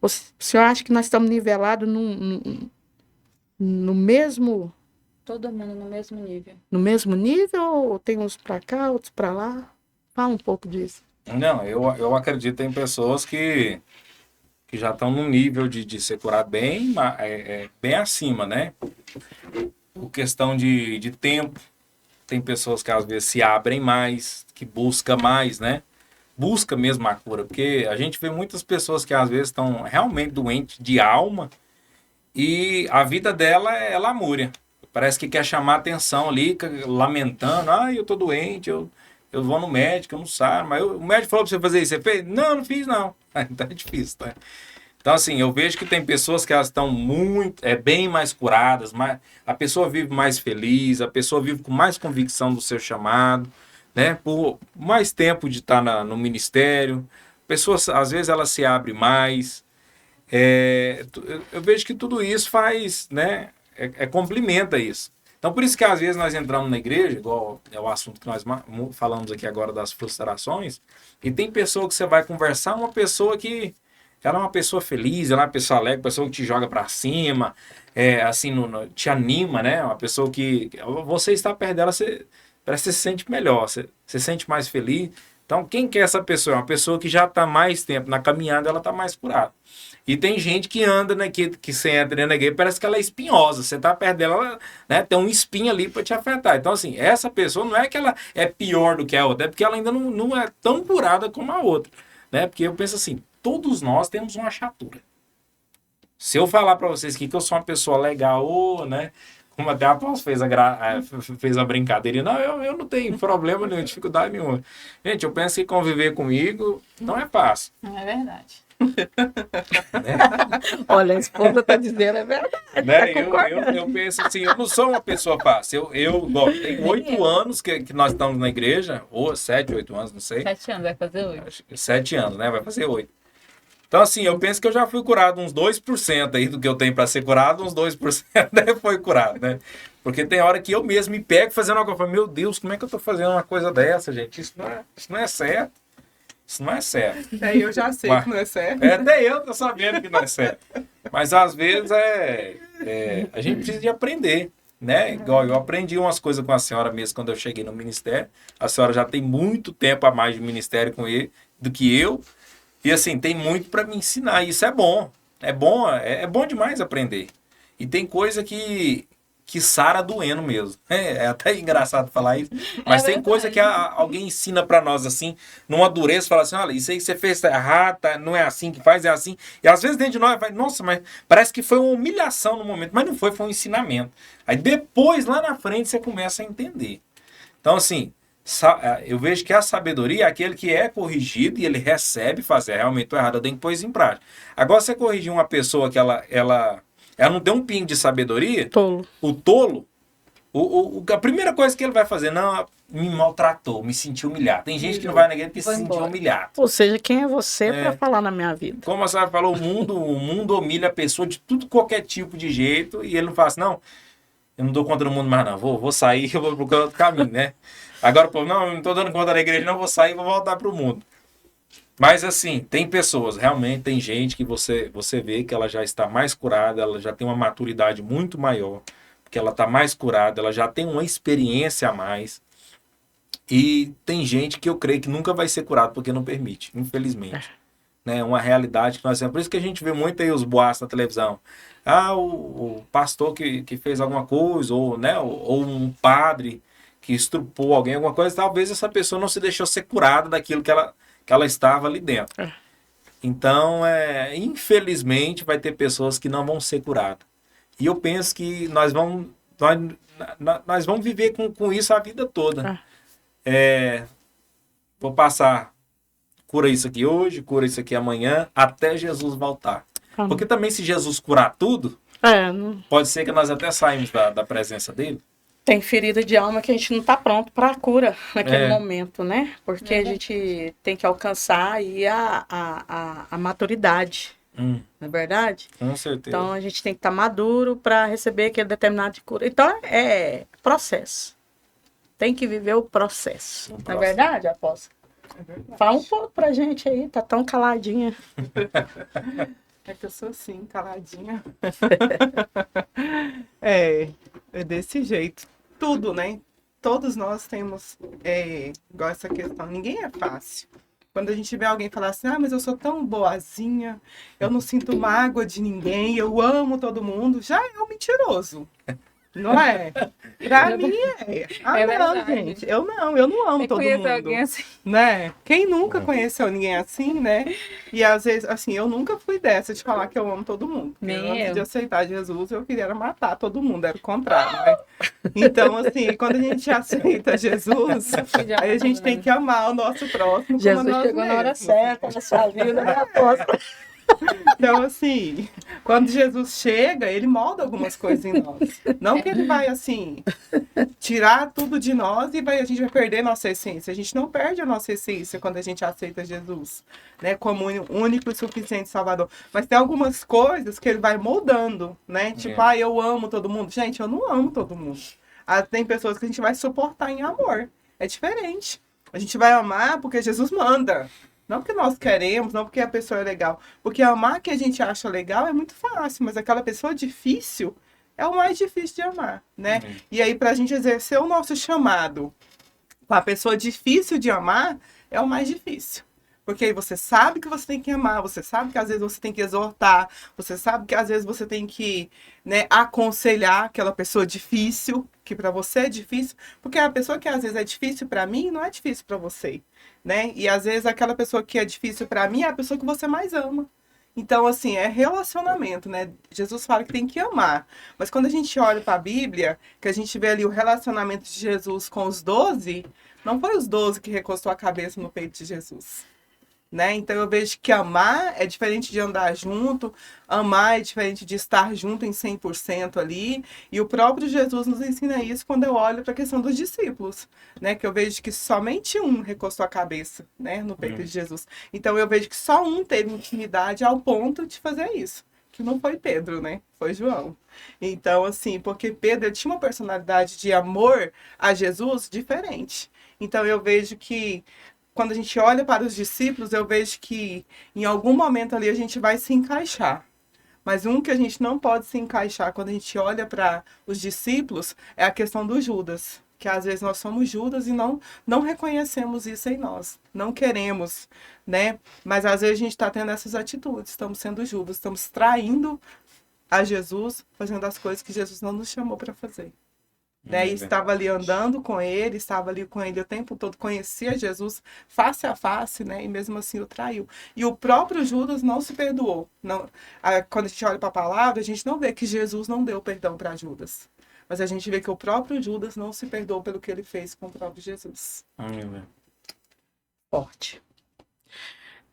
O senhor acha que nós estamos nivelados no mesmo... Todo mundo no mesmo nível. No mesmo nível ou tem uns para cá, outros para lá? Fala um pouco disso. Não, eu acredito em pessoas que já estão num nível de ser curado bem, bem acima, né? Por questão de tempo, tem pessoas que às vezes se abrem mais, que buscam mais, né? Busca mesmo a cura, porque a gente vê muitas pessoas que às vezes estão realmente doentes de alma e a vida dela é lamúria. Parece que quer chamar atenção ali, lamentando, eu tô doente, eu vou no médico, eu não saro, mas o médico falou pra você fazer isso, você fez? Não, não fiz não. Então é difícil, tá? Então assim, eu vejo que tem pessoas que elas estão bem mais curadas, a pessoa vive mais feliz, a pessoa vive com mais convicção do seu chamado, né? Por mais tempo de estar no ministério, pessoas, às vezes ela se abre mais, eu vejo que tudo isso faz, né? Complementa isso. Então, por isso que às vezes nós entramos na igreja, igual é o assunto que nós falamos aqui agora das frustrações, e tem pessoa que você vai conversar, uma pessoa que ela é uma pessoa feliz, ela é uma pessoa alegre, uma pessoa que te joga para cima, assim, te anima, né? Uma pessoa que você está perto dela, parece que você se sente melhor, você se sente mais feliz. Então, quem que é essa pessoa? É uma pessoa que já está mais tempo na caminhada, ela está mais curada. E tem gente que anda, né, que você entra dentro da igreja, parece que ela é espinhosa. Você tá perto dela, ela, né, tem um espinho ali para te afetar. Então, assim, essa pessoa não é que ela é pior do que a outra, é porque ela ainda não é tão curada como a outra. Né? Porque eu penso assim, todos nós temos uma achatura. Se eu falar para vocês que eu sou uma pessoa legal, né? Como até a Após fez a brincadeira. Não, eu não tenho problema nenhum, dificuldade nenhuma. Gente, eu penso que conviver comigo não é fácil. Não é verdade. Né? Olha, a esposa tá dizendo, é verdade. Né? Eu penso assim, eu não sou uma pessoa fácil. Tenho 8 anos que nós estamos na igreja, ou 7, 8 anos, não sei. 7 anos, vai fazer 8. 7 anos, né? Vai fazer 8. Então, assim, eu penso que eu já fui curado uns 2% aí do que eu tenho para ser curado, uns 2% foi curado, né? Porque tem hora que eu mesmo me pego fazendo uma coisa, eu falo, meu Deus, como é que eu tô fazendo uma coisa dessa, gente? Isso não é certo. Isso não é certo. Eu já sei que não é certo. Até eu tô sabendo que não é certo. Mas às vezes a gente precisa de aprender, né? Igual eu aprendi umas coisas com a senhora mesmo quando eu cheguei no ministério. A senhora já tem muito tempo a mais de ministério com ele do que eu. E assim, tem muito para me ensinar. E isso é bom. É bom demais aprender. E tem coisa que sara doendo mesmo. É até engraçado falar isso. Mas tem coisa que alguém ensina para nós assim, numa dureza, fala assim, olha, isso aí que você fez tá errado, não é assim que faz, é assim. E às vezes dentro de nós vai, nossa, mas parece que foi uma humilhação no momento. Mas não foi um ensinamento. Aí depois, lá na frente, você começa a entender. Então assim, eu vejo que a sabedoria é aquele que é corrigido e ele recebe fazer realmente o errado, eu tenho que pôr isso em prática. Agora, você corrigir uma pessoa que ela não tem um pingo de sabedoria, Tolo. o tolo, a primeira coisa que ele vai fazer, não, me maltratou, me senti humilhado. Tem gente que não vai na igreja porque se sentiu humilhado. Ou seja, quem é você para falar na minha vida? Como a senhora falou, o mundo humilha a pessoa de tudo, qualquer tipo de jeito, e ele não fala assim, não, eu não dou conta do mundo mais não, vou sair, eu vou procurar outro caminho, né? Agora, pô, não, eu não estou dando conta da igreja, não, vou sair e vou voltar para o mundo. Mas assim, tem pessoas, realmente tem gente que você vê que ela já está mais curada, ela já tem uma maturidade muito maior, porque ela está mais curada, ela já tem uma experiência a mais. E tem gente que eu creio que nunca vai ser curado porque não permite, infelizmente. Né? Uma realidade que nós temos. Por isso que a gente vê muito aí os boatos na televisão. Ah, o pastor que fez alguma coisa, ou, né, ou um padre que estrupou alguém, alguma coisa, talvez essa pessoa não se deixou ser curada daquilo que ela estava ali dentro. Então, infelizmente, vai ter pessoas que não vão ser curadas. E eu penso que nós vamos viver com isso a vida toda. Vou passar, cura isso aqui hoje, cura isso aqui amanhã, até Jesus voltar. Porque também se Jesus curar tudo, pode ser que nós até saímos da presença dele. Tem ferida de alma que a gente não está pronto para a cura naquele momento, né? Porque a gente tem que alcançar aí a maturidade, não é verdade? Com certeza. Então a gente tem que estar maduro para receber aquele determinado de cura. Então é processo. Tem que viver o processo. Não é verdade, Apóstolo? É verdade. Fala um pouco pra gente aí, tá tão caladinha. É que eu sou assim, caladinha. É desse jeito. Tudo, né? Todos nós temos igual essa questão. Ninguém é fácil. Quando a gente vê alguém falar assim, mas eu sou tão boazinha, eu não sinto mágoa de ninguém, eu amo todo mundo, já é um mentiroso. Não é? Pra mim é. Não, gente. Eu não amo todo mundo. Alguém assim. Né? Quem nunca conheceu ninguém assim, né? E às vezes, assim, eu nunca fui dessa de falar que eu amo todo mundo. Antes de aceitar Jesus, eu queria matar todo mundo, era o contrário, né? Então, assim, quando a gente aceita Jesus, aí a gente tem que amar o nosso próximo. Jesus como nós chegou na hora mesmos. certa, na sua vida, né, Apóstolo? Então, assim, quando Jesus chega, ele molda algumas coisas em nós. Não que ele vai, assim, tirar tudo de nós e a gente vai perder nossa essência. A gente não perde a nossa essência quando a gente aceita Jesus, né, como único e suficiente Salvador. Mas tem algumas coisas que ele vai moldando, né? Tipo, eu amo todo mundo. Gente, eu não amo todo mundo. Tem pessoas que a gente vai suportar em amor. É diferente. A gente vai amar porque Jesus manda. Não porque nós queremos, não porque a pessoa é legal. Porque amar que a gente acha legal é muito fácil, mas aquela pessoa difícil é o mais difícil de amar, né? E aí, pra gente exercer o nosso chamado A pessoa difícil de amar é o mais difícil. Porque aí você sabe que você tem que amar, você sabe que às vezes você tem que exortar, você sabe que às vezes você tem que, né, aconselhar aquela pessoa difícil, que para você é difícil, porque a pessoa que às vezes é difícil para mim não é difícil para você, né? E às vezes aquela pessoa que é difícil para mim é a pessoa que você mais ama. Então, assim, é relacionamento, né? Jesus fala que tem que amar. Mas quando a gente olha para a Bíblia, que a gente vê ali o relacionamento de Jesus com os 12, não foi os 12 que recostou a cabeça no peito de Jesus. Né? Então eu vejo que amar é diferente de andar junto, amar é diferente de estar junto em 100% ali, e o próprio Jesus nos ensina isso quando eu olho para a questão dos discípulos, né? Que eu vejo que somente um recostou a cabeça, né, no peito de Jesus. Então eu vejo que só um teve intimidade ao ponto de fazer isso, que não foi Pedro, né? Foi João. Então, assim, porque Pedro ele tinha uma personalidade de amor a Jesus diferente. Então eu vejo que quando a gente olha para os discípulos, eu vejo que em algum momento ali a gente vai se encaixar. Mas um que a gente não pode se encaixar quando a gente olha para os discípulos é a questão do Judas. Que às vezes nós somos Judas e não reconhecemos isso em nós. Não queremos, né? Mas às vezes a gente está tendo essas atitudes. Estamos sendo Judas, estamos traindo a Jesus, fazendo as coisas que Jesus não nos chamou para fazer. Né? E estava ali andando com ele, estava ali com ele o tempo todo, conhecia Jesus face a face, né? E mesmo assim o traiu. E o próprio Judas não se perdoou. Não, quando a gente olha para a palavra, a gente não vê que Jesus não deu perdão para Judas. Mas a gente vê que o próprio Judas não se perdoou pelo que ele fez com o próprio Jesus. Amém. Forte.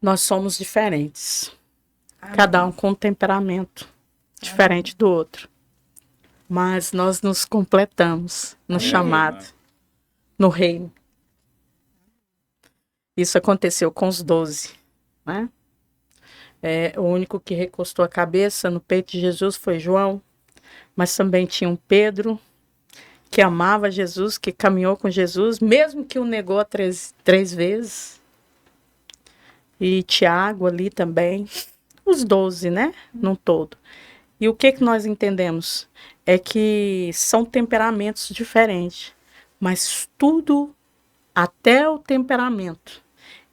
Nós somos diferentes. Cada um com um temperamento diferente do outro. Mas nós nos completamos no chamado, no reino. Isso aconteceu com os 12, né? O único que recostou a cabeça no peito de Jesus foi João, mas também tinha um Pedro, que amava Jesus, que caminhou com Jesus, mesmo que o negou três vezes. E Tiago ali também, os 12, né? Num todo. E o que nós entendemos? É que são temperamentos diferentes, mas tudo, até o temperamento,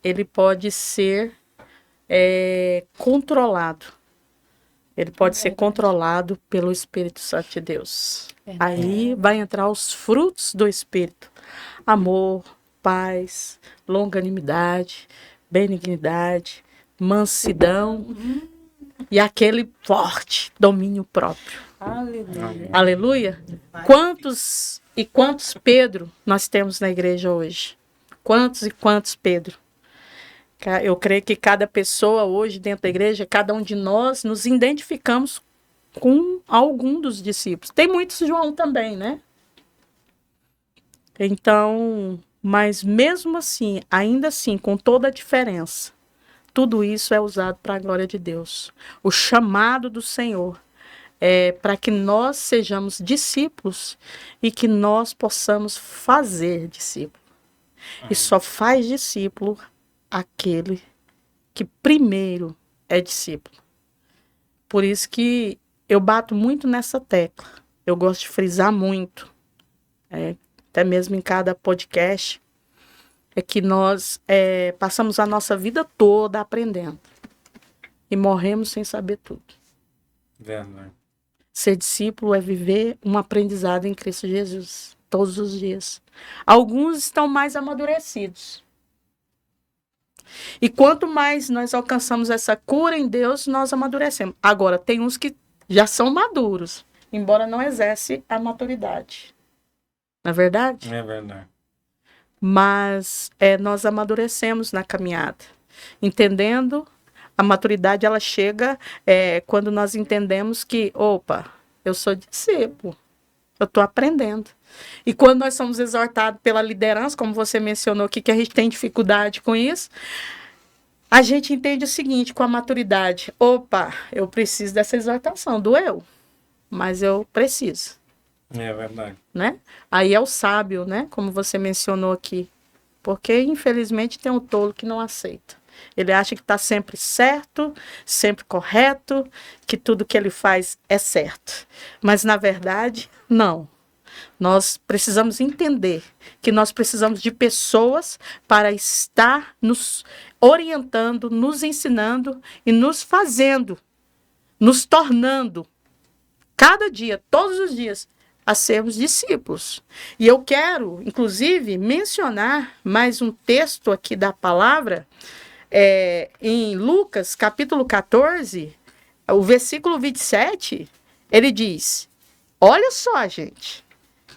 ele pode ser controlado. Ele pode ser controlado pelo Espírito Santo de Deus. Aí vai entrar os frutos do Espírito. Amor, paz, longanimidade, benignidade, mansidão e aquele forte domínio próprio. Aleluia. Aleluia. Quantos Pedro nós temos na igreja hoje? Quantos e quantos Pedro? Eu creio que cada pessoa hoje dentro da igreja, cada um de nós nos identificamos com algum dos discípulos. Tem muitos João também, né? Então, mas mesmo assim, ainda assim, com toda a diferença, tudo isso é usado para a glória de Deus. O chamado do Senhor é para que nós sejamos discípulos e que nós possamos fazer discípulo. E só faz discípulo aquele que primeiro é discípulo. Por isso que eu bato muito nessa tecla. Eu gosto de frisar muito, até mesmo em cada podcast, é que nós passamos a nossa vida toda aprendendo e morremos sem saber tudo. Verdade. Ser discípulo é viver um aprendizado em Cristo Jesus, todos os dias. Alguns estão mais amadurecidos. E quanto mais nós alcançamos essa cura em Deus, nós amadurecemos. Agora, tem uns que já são maduros, embora não exerce a maturidade. Não é verdade? É verdade. Mas nós amadurecemos na caminhada. Entendendo, a maturidade ela chega quando nós entendemos que, opa, eu sou discípulo, eu estou aprendendo. E quando nós somos exortados pela liderança, como você mencionou aqui, que a gente tem dificuldade com isso, a gente entende o seguinte, com a maturidade, opa, eu preciso dessa exortação, doeu, mas eu preciso. É verdade. Né? Aí é o sábio, né? Como você mencionou aqui. Porque, infelizmente, tem um tolo que não aceita. Ele acha que está sempre certo, sempre correto, que tudo que ele faz é certo. Mas, na verdade, não. Nós precisamos entender que nós precisamos de pessoas para estar nos orientando, nos ensinando e nos fazendo, nos tornando, cada dia, todos os dias, a sermos discípulos. E eu quero, inclusive, mencionar mais um texto aqui da palavra, em Lucas, capítulo 14, o versículo 27, ele diz, olha só, gente,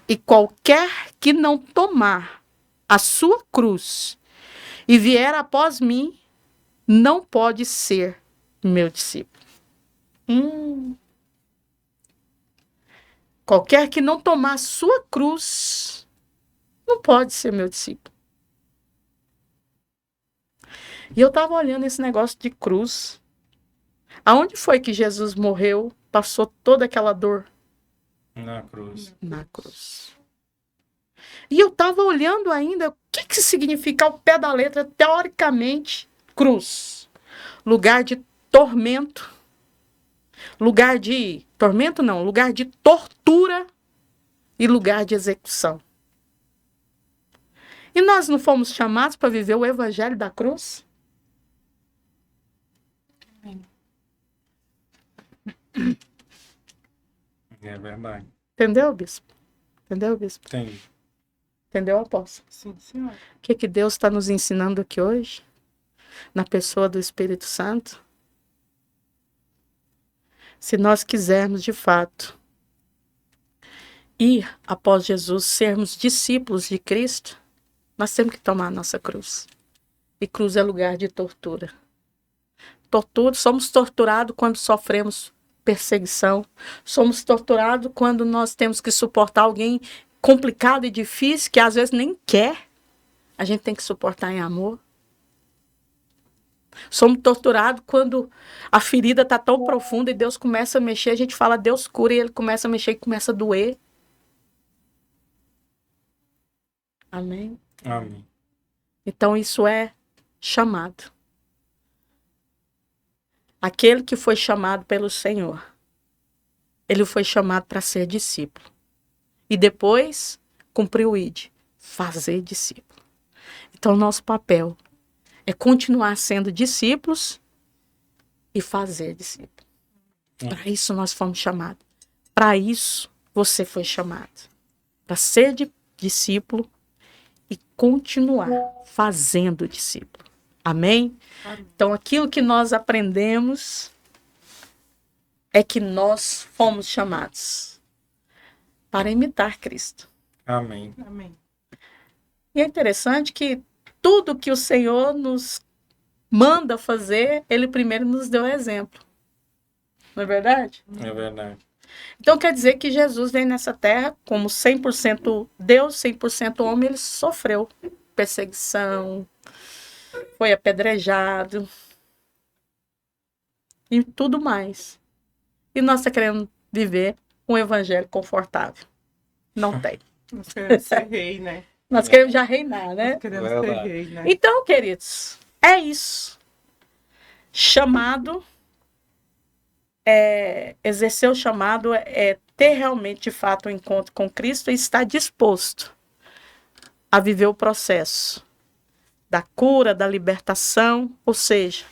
e qualquer que não tomar a sua cruz e vier após mim, não pode ser meu discípulo. Qualquer que não tomar a sua cruz, não pode ser meu discípulo. E eu estava olhando esse negócio de cruz. Aonde foi que Jesus morreu, passou toda aquela dor? Na cruz. Na cruz. E eu estava olhando ainda o que significa ao pé da letra, teoricamente, cruz. Lugar de tormento. Lugar de tormento não, lugar de tortura e lugar de execução. E nós não fomos chamados para viver o evangelho da cruz? É verdade. Entendeu, bispo? Entendeu, bispo? Entendi. Entendeu, apóstolo? Sim, senhora. O que Deus está nos ensinando aqui hoje? Na pessoa do Espírito Santo? Se nós quisermos, de fato, ir após Jesus, sermos discípulos de Cristo, nós temos que tomar a nossa cruz. E cruz é lugar de tortura. Somos torturados quando sofremos perseguição. Somos torturados quando nós temos que suportar alguém complicado e difícil, que às vezes nem quer. A gente tem que suportar em amor. Somos torturados quando a ferida está tão profunda e Deus começa a mexer. A gente fala, Deus cura, e Ele começa a mexer e começa a doer. Amém? Amém. Então isso é chamado. Aquele que foi chamado pelo Senhor, ele foi chamado para ser discípulo. E depois, cumpriu o ID, fazer discípulo. Então, nosso papel é continuar sendo discípulos e fazer discípulo. Para isso nós fomos chamados. Para isso você foi chamado. Para ser discípulo e continuar fazendo discípulo. Amém? Então, aquilo que nós aprendemos é que nós fomos chamados para imitar Cristo. Amém. Amém. E é interessante que tudo que o Senhor nos manda fazer, Ele primeiro nos deu exemplo. Não é verdade? É verdade. Então, quer dizer que Jesus veio nessa terra como 100% Deus, 100% homem, Ele sofreu perseguição, foi apedrejado e tudo mais. E nós estamos querendo viver um evangelho confortável. Não tem. Nós queremos ser rei, né? Nós queremos já reinar, né? Nós queremos ser Verdade. rei, né? Então, queridos, é isso. Chamado, exercer o chamado é ter realmente, de fato, um encontro com Cristo e estar disposto a viver o processo da cura, da libertação, ou seja,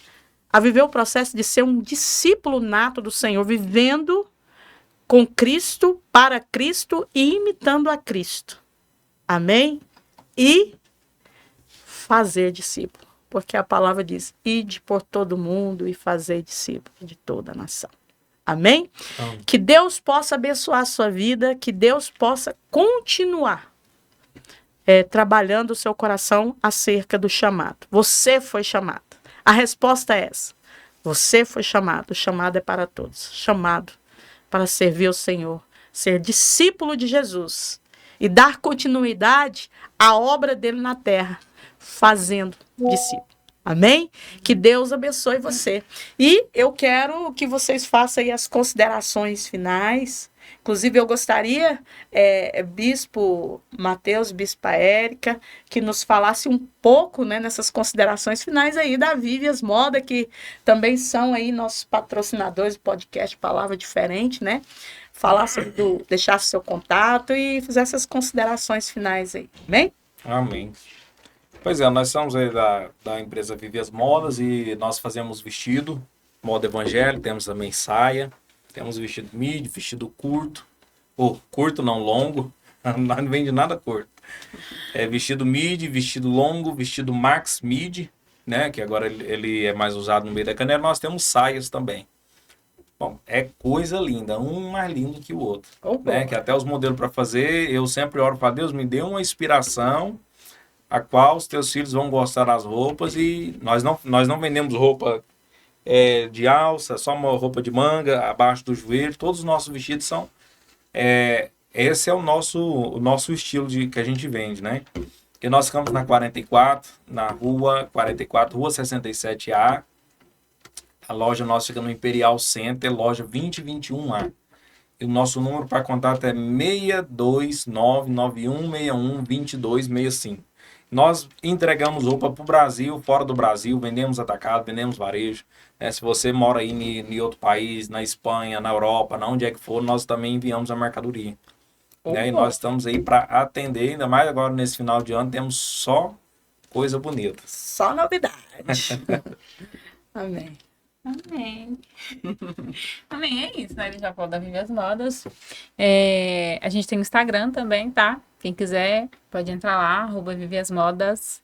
a viver o processo de ser um discípulo nato do Senhor, vivendo com Cristo, para Cristo e imitando a Cristo. Amém? E fazer discípulo, porque a palavra diz, ide por todo mundo e fazer discípulo de toda a nação. Amém? Amém. Que Deus possa abençoar a sua vida, que Deus possa continuar trabalhando o seu coração acerca do chamado. Você foi chamado. A resposta é essa. Você foi chamado. O chamado é para todos. Chamado para servir ao Senhor, ser discípulo de Jesus e dar continuidade à obra dele na terra, fazendo discípulo. Amém? Que Deus abençoe você. E eu quero que vocês façam aí as considerações finais Inclusive, eu gostaria, Bispo Mateus, Bispa Érica, que nos falasse um pouco, né, nessas considerações finais aí da Vivias Moda, que também são aí nossos patrocinadores do podcast Palavra Diferente, né? Falasse deixasse seu contato e fizesse essas considerações finais aí, bem? Amém. Pois é, nós somos aí da empresa Vivias Modas e nós fazemos vestido, moda evangélica, temos também saia, temos vestido midi, vestido curto, ou curto não, longo, não vende nada curto. Vestido midi, vestido longo, vestido max midi, né, que agora ele é mais usado no meio da canela. Nós temos saias também. Bom, é coisa linda, um mais lindo que o outro, né, que até os modelos para fazer, eu sempre oro para Deus, me dê uma inspiração a qual os teus filhos vão gostar das roupas, e nós não vendemos roupa de alça, só uma roupa de manga, abaixo do joelho. Todos os nossos vestidos são... esse é o nosso estilo que a gente vende, né? E nós ficamos na 44, na rua 44, rua 67A. A loja nossa fica no Imperial Center, loja 2021A. E o nosso número para contato é 62991612265. Nós entregamos roupa para o Brasil, fora do Brasil, vendemos atacado, vendemos varejo. Se você mora aí em outro país, na Espanha, na Europa, na onde é que for, nós também enviamos a mercadoria. E nós estamos aí para atender, ainda mais agora nesse final de ano, temos só coisa bonita. Só novidade. Amém. Amém. Amém, é isso, né? Ele já falou da Vivias Modas. A gente tem o Instagram também, tá? Quem quiser pode entrar lá, @viviasmodas.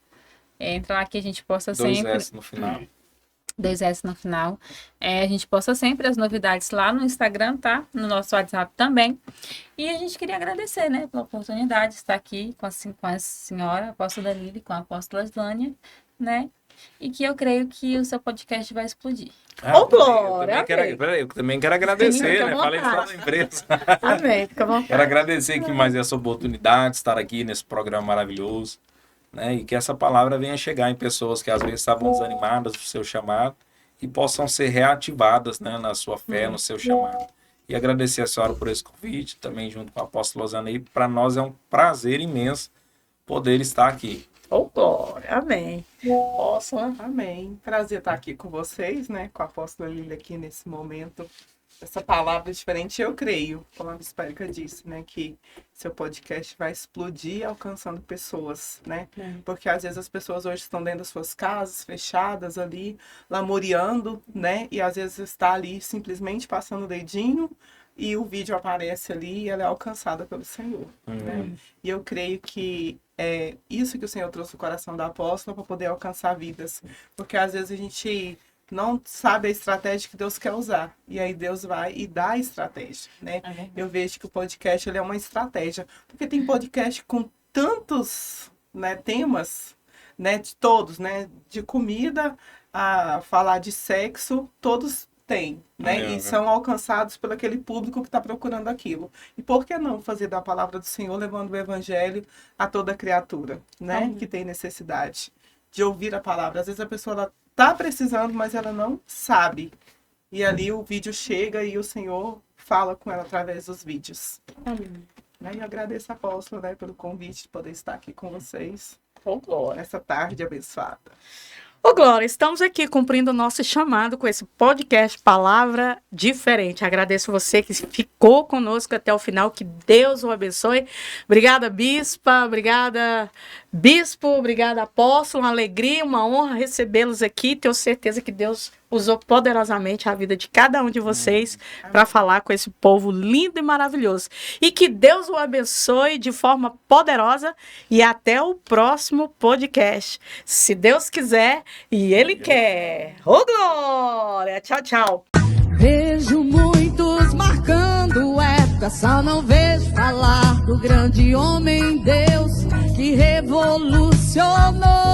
Entra lá que a gente posta sempre. 2S no final. 2S no final. A gente posta sempre as novidades lá no Instagram, tá? No nosso WhatsApp também. E a gente queria agradecer, né? Pela oportunidade de estar aqui com a senhora, a apóstola Lili, com a apóstola Islânia, né? E que eu creio que o seu podcast vai explodir. Glória! Eu também quero agradecer, Sim, né? Falei só da empresa. Amém, fica à vontade. Quero agradecer aqui mais essa oportunidade de estar aqui nesse programa maravilhoso, né? E que essa palavra venha chegar em pessoas que às vezes estavam desanimadas do seu chamado e possam ser reativadas, né, na sua fé, no seu chamado. E agradecer a senhora por esse convite, também junto com a apóstola Losana. E para nós é um prazer imenso poder estar aqui. Glória, amém. Amém. Prazer estar aqui com vocês, né? Com a apóstola Lília aqui nesse momento. Essa palavra diferente, eu creio, como a Bispa Érica disse, né? Que seu podcast vai explodir alcançando pessoas, né? Porque às vezes as pessoas hoje estão dentro das suas casas, fechadas ali, lamuriando, né? E às vezes está ali simplesmente passando o dedinho e o vídeo aparece ali e ela é alcançada pelo Senhor, né? E eu creio que é isso que o Senhor trouxe no coração da apóstola para poder alcançar vidas. Porque às vezes a gente não sabe a estratégia que Deus quer usar. E aí Deus vai e dá a estratégia, né? Eu vejo que o podcast ele é uma estratégia. Porque tem podcast com tantos, né, temas, né, de todos, né? De comida a falar de sexo, todos têm, né? E são alcançados por aquele público que está procurando aquilo. E por que não fazer da palavra do Senhor levando o evangelho a toda criatura, né? Que tem necessidade de ouvir a palavra. Às vezes a pessoa está precisando, mas ela não sabe. E ali o vídeo chega e o Senhor fala com ela através dos vídeos. Né? E eu agradeço a apóstola, né, pelo convite de poder estar aqui com vocês. Essa tarde abençoada. Glória, estamos aqui cumprindo o nosso chamado com esse podcast Palavra Diferente. Agradeço você que ficou conosco até o final, que Deus o abençoe. Obrigada, Bispa, obrigada, Bispo, obrigada, Apóstolo. Uma alegria, uma honra recebê-los aqui. Tenho certeza que Deus usou poderosamente a vida de cada um de vocês para falar com esse povo lindo e maravilhoso. E que Deus o abençoe de forma poderosa e até o próximo podcast. Se Deus quiser e Ele quer. Glória! Tchau, tchau. Vejo muitos marcando época, só não vejo falar do grande homem Deus que revolucionou.